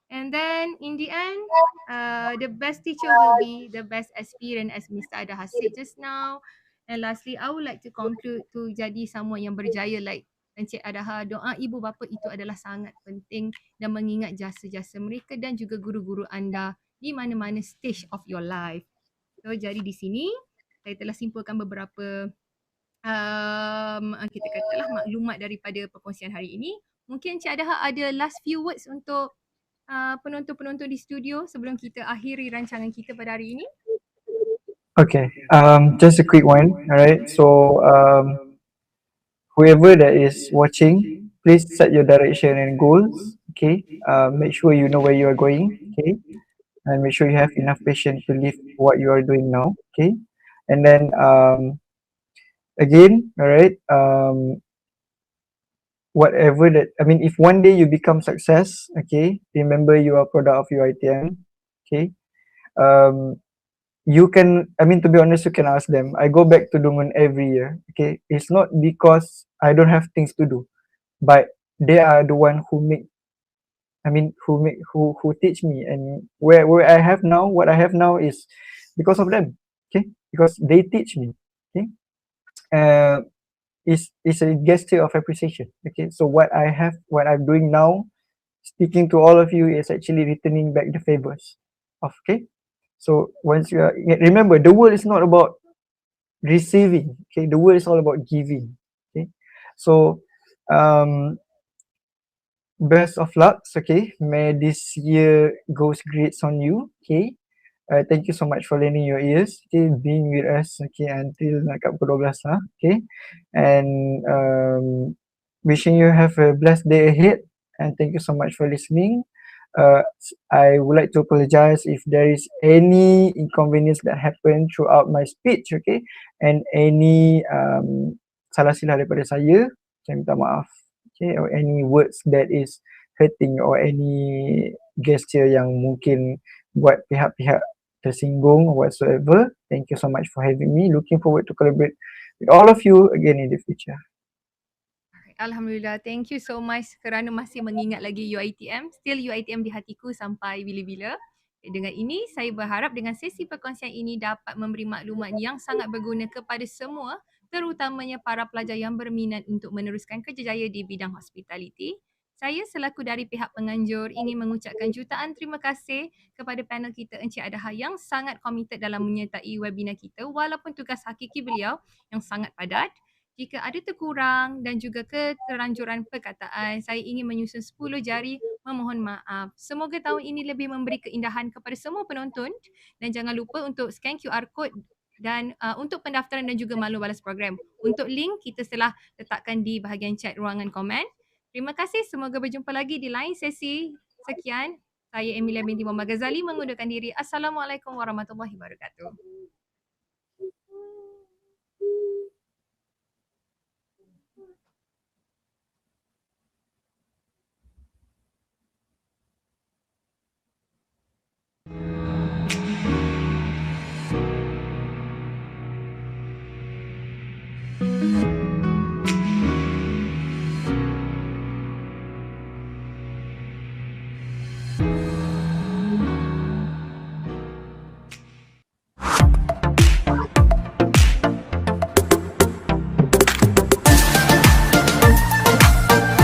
And then in the end, the best teacher will be the best experience, as Mr. Adha has said just now. And lastly, I would like to conclude to jadi someone yang berjaya like Encik Adha. Doa ibu bapa itu adalah sangat penting dan mengingat jasa-jasa mereka dan juga guru-guru anda di mana-mana stage of your life. So jadi di sini saya telah simpulkan beberapa kita katalah maklumat daripada perkongsian hari ini. Mungkin Encik Adha ada last few words untuk penonton-penonton di studio sebelum kita akhiri rancangan kita pada hari ini. Okay, just a quick one. Alright, so whoever that is watching, please set your direction and goals. Okay, make sure you know where you are going. Okay, and make sure you have enough patience to live what you are doing now. Okay, and then again, alright, whatever that, I mean, if one day you become success, okay, remember you are product of your ITM. Okay, you can, I mean, to be honest, you can ask them. I go back to Dungun every year. Okay, it's not because I don't have things to do, but they are the one who make, I mean, who teach me, and where I have now, what I have now is because of them. Okay, because they teach me. Okay, it's a gesture of appreciation. Okay, so what I have, what I'm doing now, speaking to all of you, is actually returning back the favors of, okay. So once you are, remember, the world is not about receiving. Okay, the world is all about giving. Okay, so best of luck. Okay, may this year goes great on you. Okay, thank you so much for lending your ears. Okay, being with us. Okay, until kat pukul 12 lah. Okay, and wishing you have a blessed day ahead. And thank you so much for listening. I would like to apologize if there is any inconvenience that happened throughout my speech, okay, and any salah silap daripada saya minta maaf, okay, or any words that is hurting or any gesture yang mungkin buat pihak-pihak tersinggung or whatsoever. Thank you so much for having me. Looking forward to collaborate with all of you again in the future. Alhamdulillah, thank you so much kerana masih mengingat lagi UiTM. Still UiTM di hatiku sampai bila-bila. Dengan ini, saya berharap dengan sesi perkongsian ini dapat memberi maklumat yang sangat berguna kepada semua, terutamanya para pelajar yang berminat untuk meneruskan kerjaya di bidang hospitality. Saya selaku dari pihak penganjur ingin mengucapkan jutaan terima kasih kepada panel kita Encik Adha yang sangat komited dalam menyertai webinar kita walaupun tugas hakiki beliau yang sangat padat. Jika ada terkurang dan juga keterlanjuran perkataan, saya ingin menyusun 10 jari memohon maaf. Semoga tahun ini lebih memberi keindahan kepada semua penonton dan jangan lupa untuk scan QR code dan untuk pendaftaran dan juga maklum balas program. Untuk link kita telah letakkan di bahagian chat ruangan komen. Terima kasih, semoga berjumpa lagi di lain sesi. Sekian, saya Emilia binti Muhammad Ghazali mengundurkan diri. Assalamualaikum warahmatullahi wabarakatuh.